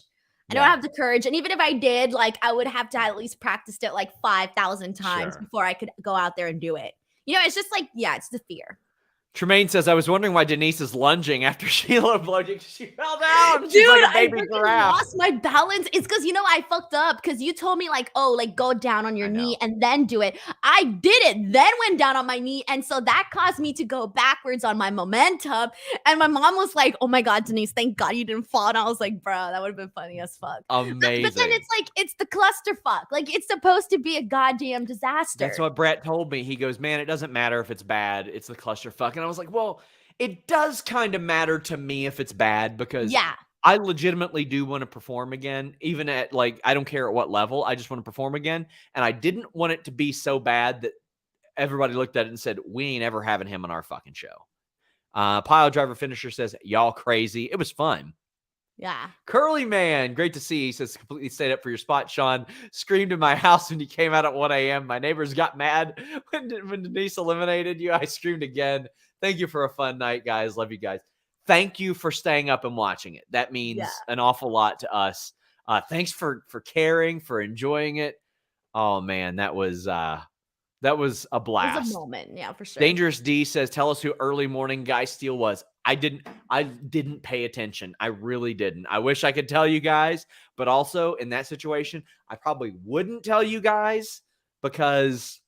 I don't have the courage. And even if I did, like, I would have to at least practice it like 5,000 times before I could go out there and do it. It's just like, yeah, it's the fear. Tremaine says, I was wondering why Denise is lunging after Sheila blowed. She fell down. She's Dude, like a baby I giraffe. lost my balance. It's because, I fucked up because you told me like, oh, like go down on your knee and then do it. I did it, then went down on my knee. And so that caused me to go backwards on my momentum. And my mom was like, oh my God, Denise, thank God you didn't fall. And I was like, bro, that would have been funny as fuck. Amazing. But then it's like, it's the clusterfuck. Like, it's supposed to be a goddamn disaster. That's what Brett told me. He goes, man, it doesn't matter if it's bad. It's the clusterfuck. And I was like, well, it does kind of matter to me if it's bad because I legitimately do want to perform again, even at like, I don't care at what level. I just want to perform again. And I didn't want it to be so bad that everybody looked at it and said, we ain't ever having him on our fucking show. Pile Driver Finisher says, y'all crazy. It was fun. Yeah. Curly Man, great to see. He says, completely stayed up for your spot, Sean. Screamed in my house when you came out at 1 a.m. My neighbors got mad when Denise eliminated you. I screamed again. Thank you for a fun night, guys. Love you guys. Thank you for staying up and watching it. That means an awful lot to us. Thanks for caring, for enjoying it. Oh man, that was a blast. It was a moment, yeah, for sure. Dangerous D says, tell us who early morning Guy Steele was. I didn't pay attention. I really didn't. I wish I could tell you guys, but also in that situation, I probably wouldn't tell you guys because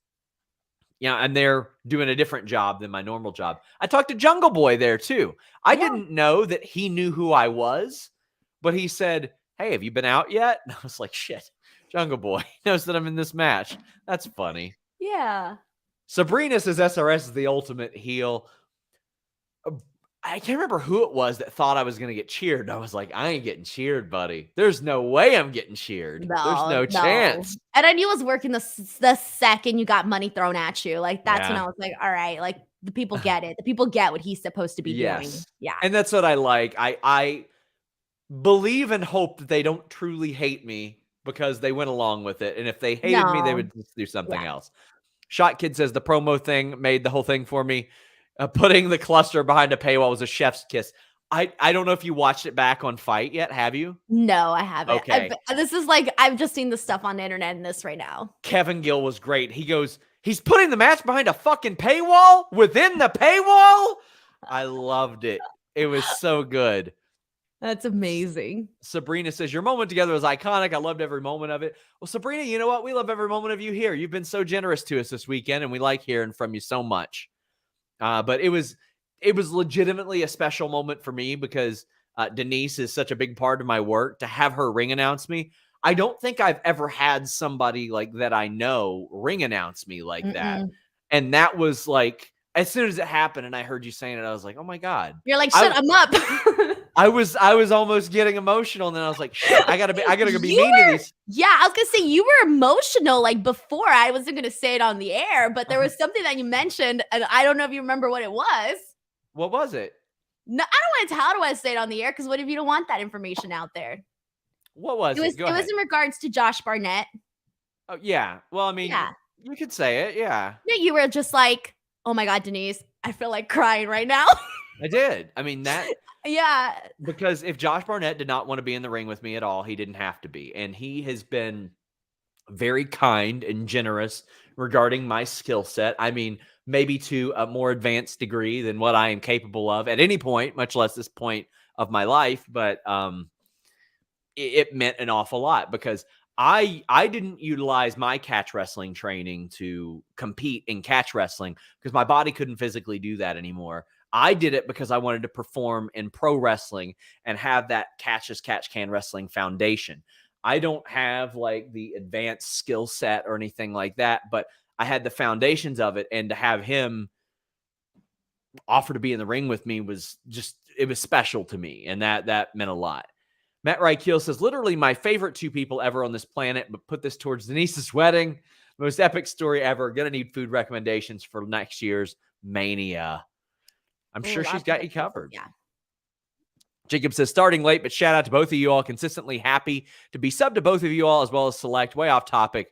and they're doing a different job than my normal job. I talked to Jungle Boy there too. I didn't know that he knew who I was, but he said, "Hey, have you been out yet?" And I was like, "Shit, Jungle Boy knows that I'm in this match." That's funny. Yeah. Sabrina says SRS is the ultimate heel. I can't remember who it was that thought I was going to get cheered. And I was like, I ain't getting cheered, buddy. There's no way I'm getting cheered. There's no chance. And I knew it was working the second you got money thrown at you. Like, that's when I was like, all right, like, the people get it. The people get what he's supposed to be doing. Yeah. And that's what I like. I believe and hope that they don't truly hate me because they went along with it. And if they hated me, they would just do something else. Shot Kid says the promo thing made the whole thing for me. Putting the cluster behind a paywall was a chef's kiss. I don't know if you watched it back on Fight yet. Have you? No, I haven't. Okay. This is like, I've just seen the stuff on the internet and this right now. Kevin Gill was great. He goes, he's putting the match behind a fucking paywall within the paywall. I loved it. It was so good. That's amazing. Sabrina says, your moment together was iconic. I loved every moment of it. Well, Sabrina, you know what? We love every moment of you here. You've been so generous to us this weekend, and we like hearing from you so much. But it was legitimately a special moment for me because Denise is such a big part of my work. To have her ring announce me, I don't think I've ever had somebody like that I know ring announce me like that. And that was like, as soon as it happened and I heard you saying it, I was like, oh my God. You're like, shut him up. I was almost getting emotional, and then I was like, shit, I gotta go be mean to these. Yeah, I was gonna say you were emotional like before. I wasn't gonna say it on the air, but there was something that you mentioned, and I don't know if you remember what it was. What was it? No, I don't want to tell. How do I say it on the air? Because what if you don't want that information out there? What was it? It was in regards to Josh Barnett. Oh yeah. Well, I mean, you could say it. Yeah. Yeah, you were just like, oh my God, Denise, I feel like crying right now. I did. I mean that. Yeah. Because if Josh Barnett did not want to be in the ring with me at all, he didn't have to be. And he has been very kind and generous regarding my skill set. I mean, maybe to a more advanced degree than what I am capable of at any point, much less this point of my life. But it meant an awful lot because I didn't utilize my catch wrestling training to compete in catch wrestling because my body couldn't physically do that anymore. I did it because I wanted to perform in pro wrestling and have that catch as catch can wrestling foundation. I don't have like the advanced skill set or anything like that, but I had the foundations of it. And to have him offer to be in the ring with me was just, it was special to me. And that meant a lot. Matt Reichel says, literally my favorite two people ever on this planet, but put this towards Denise's wedding. Most epic story ever. Gonna need food recommendations for next year's Mania. I'm sure she's got you covered. Yeah. Jacob says, starting late, but shout out to both of you all. Consistently happy to be subbed to both of you all, as well as select. Way off topic.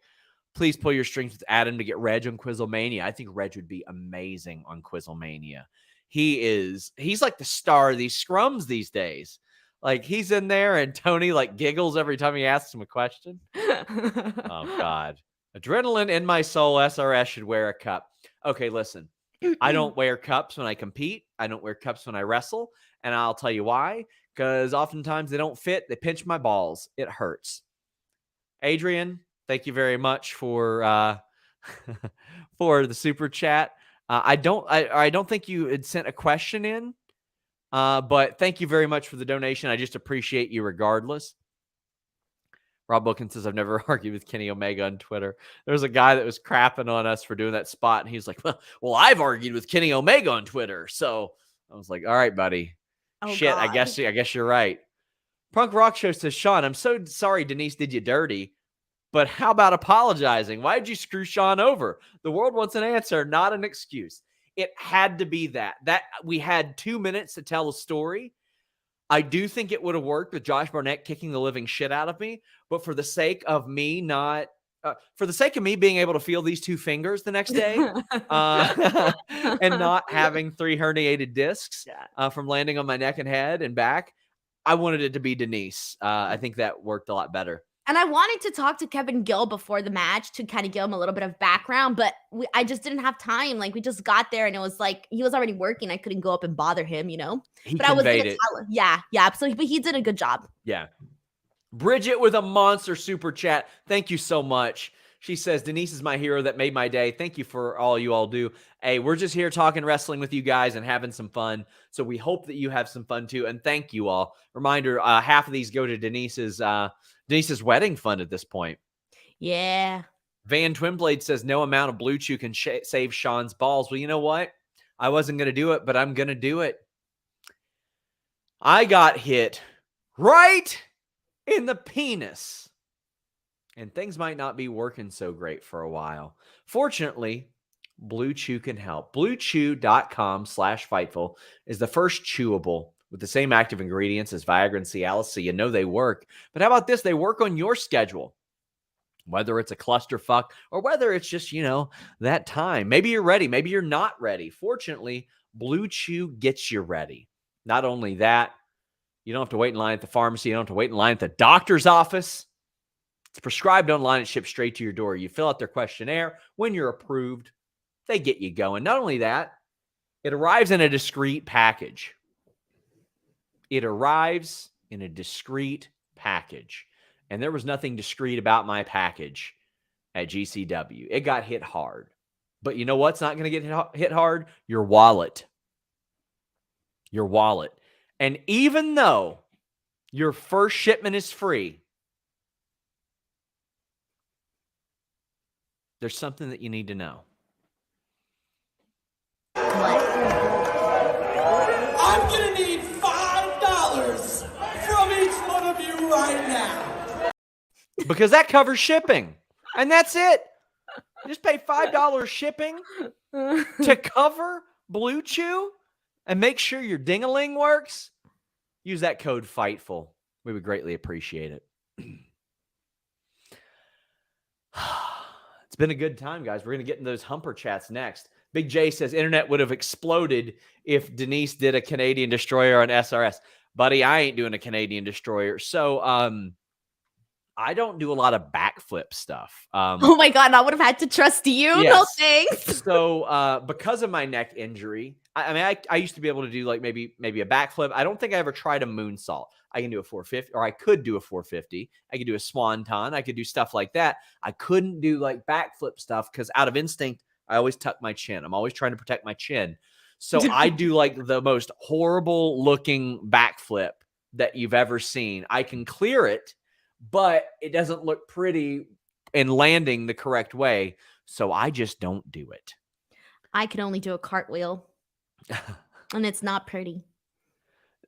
Please pull your strings with Adam to get Reg on Quizzlemania. I think Reg would be amazing on Quizzlemania. He's like the star of these scrums these days. Like he's in there and Tony like giggles every time he asks him a question. Oh God. Adrenaline in my soul. SRS should wear a cup. Okay, listen. I don't wear cups when I compete. I don't wear cups when I wrestle. And I'll tell you why. Because oftentimes they don't fit. They pinch my balls. It hurts. Adrian, thank you very much for for the super chat. I don't think you had sent a question in. But thank you very much for the donation. I just appreciate you regardless. Rob Wilkins says, I've never argued with Kenny Omega on Twitter. There's a guy that was crapping on us for doing that spot. And he's like, well, I've argued with Kenny Omega on Twitter. So I was like, all right, buddy. Oh, shit, God. I guess you're right. Punk Rock Show says, Sean, I'm so sorry Denise did you dirty. But how about apologizing? Why did you screw Sean over? The world wants an answer, not an excuse. It had to be that we had 2 minutes to tell a story. I do think it would have worked with Josh Barnett kicking the living shit out of me, but for the sake of me being able to feel these two fingers the next day and not having 3 herniated discs from landing on my neck and head and back, I wanted it to be Denise. I think that worked a lot better. And I wanted to talk to Kevin Gill before the match to kind of give him a little bit of background, but I just didn't have time. Like we just got there and it was like, he was already working. I couldn't go up and bother him, He but I was conveyed it. Yeah. Absolutely. But he did a good job. Yeah. Bridget with a monster super chat. Thank you so much. She says, Denise is my hero that made my day. Thank you for all you all do. Hey, we're just here talking wrestling with you guys and having some fun. So we hope that you have some fun too. And thank you all. Reminder, half of these go to Denise's wedding fund at this point. Yeah. Van Twinblade says, no amount of Bluechew can save Sean's balls. Well, you know what? I wasn't going to do it, but I'm going to do it. I got hit right in the penis. And things might not be working so great for a while. Fortunately, Bluechew can help. Bluechew.com/Fightful is the first chewable with the same active ingredients as Viagra and Cialis, so you know they work. But how about this? They work on your schedule. Whether it's a clusterfuck or whether it's just, that time. Maybe you're ready. Maybe you're not ready. Fortunately, Bluechew gets you ready. Not only that, you don't have to wait in line at the pharmacy. You don't have to wait in line at the doctor's office. It's prescribed online and shipped straight to your door. You fill out their questionnaire. When you're approved, they get you going. Not only that, it arrives in a discreet package. And there was nothing discreet about my package at GCW. It got hit hard. But you know what's not going to get hit hard? Your wallet. Your wallet. And even though your first shipment is free, there's something that you need to know. What? I'm going to need $5 from each one of you right now. Because that covers shipping. And that's it. Just pay $5 shipping to cover Bluechew and make sure your ding-a-ling works. Use that code FIGHTFUL. We would greatly appreciate it. It's been a good time, guys. We're going to get into those humper chats next. Big J says, internet would have exploded if Denise did a Canadian Destroyer on SRS. Buddy, I ain't doing a Canadian Destroyer. So I don't do a lot of backflip stuff. Oh my God, I would have had to trust you. Yes. No thanks. So because of my neck injury, I used to be able to do like maybe a backflip. I don't think I ever tried a moonsault. I can do a 450, or I could do a 450. I could do a swanton. I could do stuff like that. I couldn't do like backflip stuff because out of instinct, I always tuck my chin. I'm always trying to protect my chin. So I do like the most horrible looking backflip that you've ever seen. I can clear it, but it doesn't look pretty in landing the correct way. So I just don't do it. I can only do a cartwheel. And it's not pretty.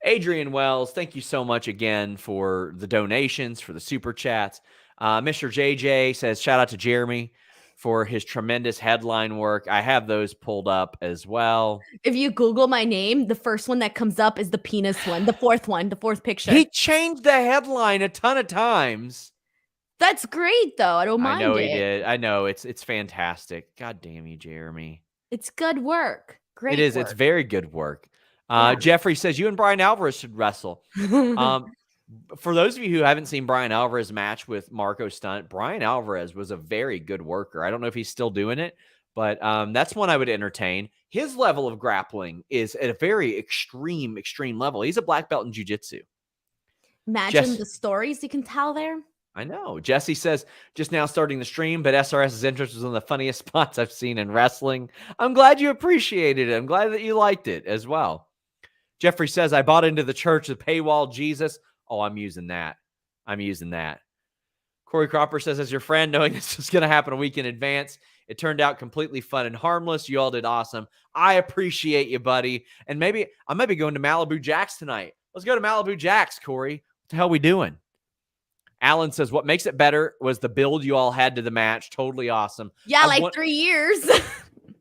Adrian Wells, thank you so much again for the donations, for the super chats. Mr. JJ says, shout out to Jeremy for his tremendous headline work. I have those pulled up as well. If you Google my name, the first one that comes up is the penis one, the fourth picture. He changed the headline a ton of times. That's great, though. I don't mind it. I know he did. I know. It's fantastic. God damn you, Jeremy. It's good work. Great It is. work. It's very good work. Yeah. Jeffrey says, you and Brian Alvarez should wrestle. For those of you who haven't seen Brian Alvarez match with Marco Stunt, Brian Alvarez was a very good worker. I don't know if he's still doing it, but that's one I would entertain. His level of grappling is at a very extreme level. He's a black belt in jiu-jitsu. Imagine the stories you can tell there. I know. Jesse says, just now starting the stream, but SRS's interest was one of the funniest spots I've seen in wrestling. I'm glad you appreciated it. I'm glad that you liked it as well. Jeffrey says, I bought into the church of paywall Jesus. Oh, I'm using that. Corey Cropper says, as your friend, knowing this was going to happen a week in advance, it turned out completely fun and harmless. You all did awesome. I appreciate you, buddy. And maybe I might be going to Malibu Jacks tonight. Let's go to Malibu Jacks, Corey. What the hell are we doing? Alan says, what makes it better was the build you all had to the match. Totally awesome. Yeah, 3 years.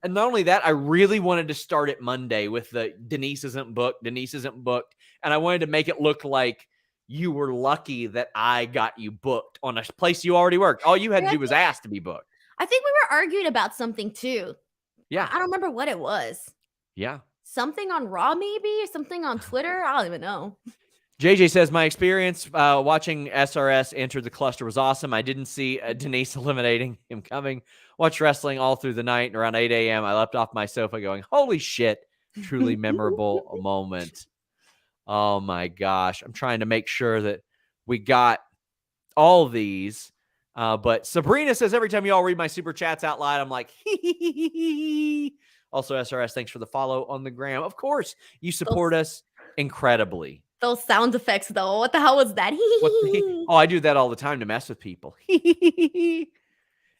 And not only that, I really wanted to start it Monday with the Denise isn't booked. And I wanted to make it look like you were lucky that I got you booked on a place you already worked. All you had to do was ask to be booked. I think we were arguing about something too. Yeah. I don't remember what it was. Yeah. Something on Raw maybe, or something on Twitter. I don't even know. JJ says, my experience watching SRS enter the cluster was awesome. I didn't see Denise eliminating him coming. Watched wrestling all through the night, and around 8 a.m., I leapt off my sofa going, holy shit, truly memorable moment. Oh, my gosh. I'm trying to make sure that we got all these. But Sabrina says, every time y'all read my super chats out loud, I'm like, hee hee hee hee hee. Also, SRS, thanks for the follow on the gram. Of course, you support us incredibly. Those sound effects, though. What the hell was that? Oh, I do that all the time to mess with people.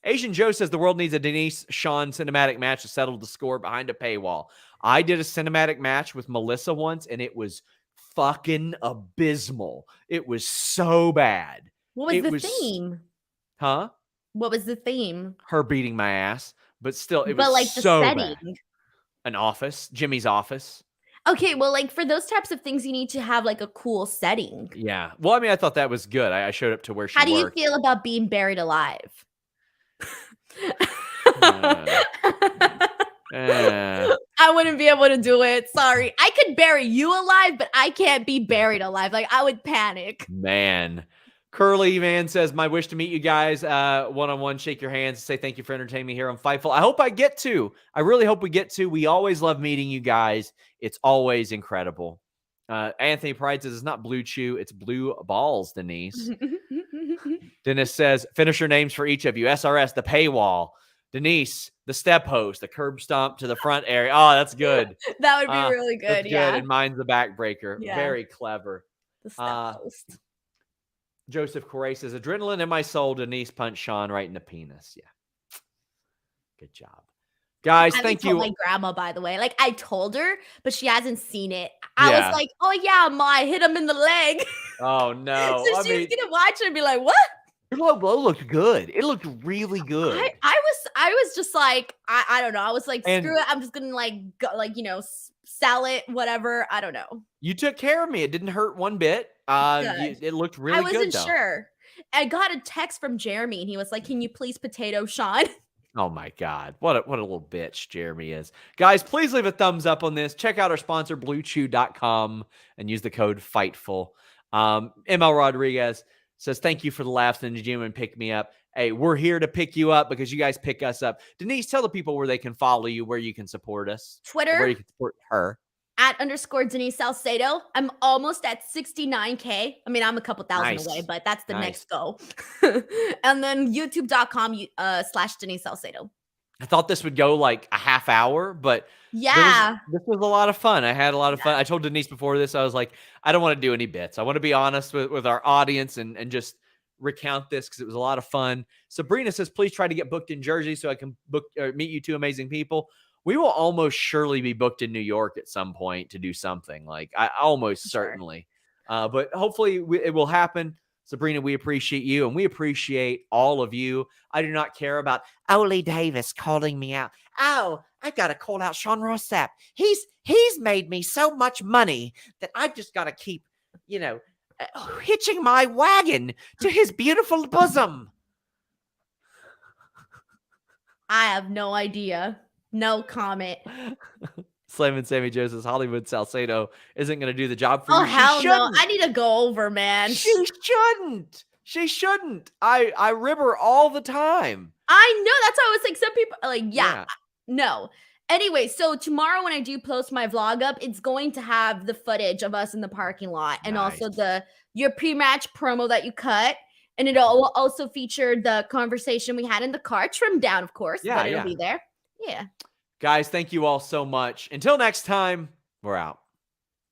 Asian Joe says the world needs a Denise Sean cinematic match to settle the score behind a paywall. I did a cinematic match with Melissa once, and it was fucking abysmal. It was so bad. What was the theme? Huh? What was the theme? Her beating my ass, but still, it was but like so the setting. bad. An office, Jimmy's office. Okay, well, like for those types of things, you need to have like a cool setting. Yeah. Well, I mean, I thought that was good. I showed up to where she How do you worked. feel about being buried alive? I wouldn't be able to do it. Sorry. I could bury you alive, but I can't be buried alive. Like, I would panic. Man. Curly Man says, my wish to meet you guys one-on-one, shake your hands, say thank you for entertaining me here on Fightful. I hope I get to. I really hope we get to. We always love meeting you guys. It's always incredible. Anthony Pride says, it's not Bluechew, it's blue balls, Denise. Dennis says, finisher names for each of you. SRS, the paywall. Denise, the step host, the curb stomp to the front area. Oh, that's good. That would be really good. That's Yeah. good. And mine's the backbreaker. Yeah. Very clever. The step host. Joseph Correa says, adrenaline in my soul. Denise punched Sean right in the penis. Yeah. Good job. Guys, thank you. My grandma, by the way. Like, I told her, but she hasn't seen it. I was like, oh, yeah, Ma, I hit him in the leg. Oh, no. So she was going to watch it and be like, what? Your low blow looked good. It looked really good. I was just like, I don't know. I was like, screw it. I'm just going to sell it, whatever. I don't know. You took care of me. It didn't hurt one bit. It looked really good. I wasn't sure. I got a text from Jeremy and he was like, can you please potato Sean? Oh my God. What a little bitch Jeremy is. Guys, please leave a thumbs up on this. Check out our sponsor, bluechew.com, and use the code FIGHTFUL. ML Rodriguez says, thank you for the laughs in the gym and pick me up. Hey, we're here to pick you up because you guys pick us up. Denise, tell the people where they can follow you, where you can support us. Twitter. Where you can support her. @ Denise Salcedo. I'm almost at 69K. I mean, I'm a couple thousand away, but that's the next goal. And then youtube.com / Denise Salcedo. I thought this would go like a half hour, but yeah, this was a lot of fun. I had a lot of fun. I told Denise before this, I was like, I don't want to do any bits. I want to be honest with our audience and just recount this because it was a lot of fun. Sabrina says, please try to get booked in Jersey so I can meet you two amazing people. We will almost surely be booked in New York at some point to do something. Like I almost certainly, but hopefully it will happen. Sabrina, we appreciate you and we appreciate all of you. I do not care about Ole Davis calling me out. Oh, I've got to call out Sean Ross Sapp. He's made me so much money that I've just got to keep, hitching my wagon to his beautiful bosom. I have no idea. No comment. Slam and Sammy Joe says Hollywood Salcedo isn't going to do the job for you. Oh, hell no. I need to go over, man. She shouldn't. She shouldn't. I rib her all the time. I know. That's why I was like, some people are like, yeah. No. Anyway, so tomorrow when I do post my vlog up, it's going to have the footage of us in the parking lot and also your pre-match promo that you cut. And it'll also feature the conversation we had in the car, trimmed down, of course. Yeah, but it'll be there. Yeah. Guys, thank you all so much. Until next time, we're out.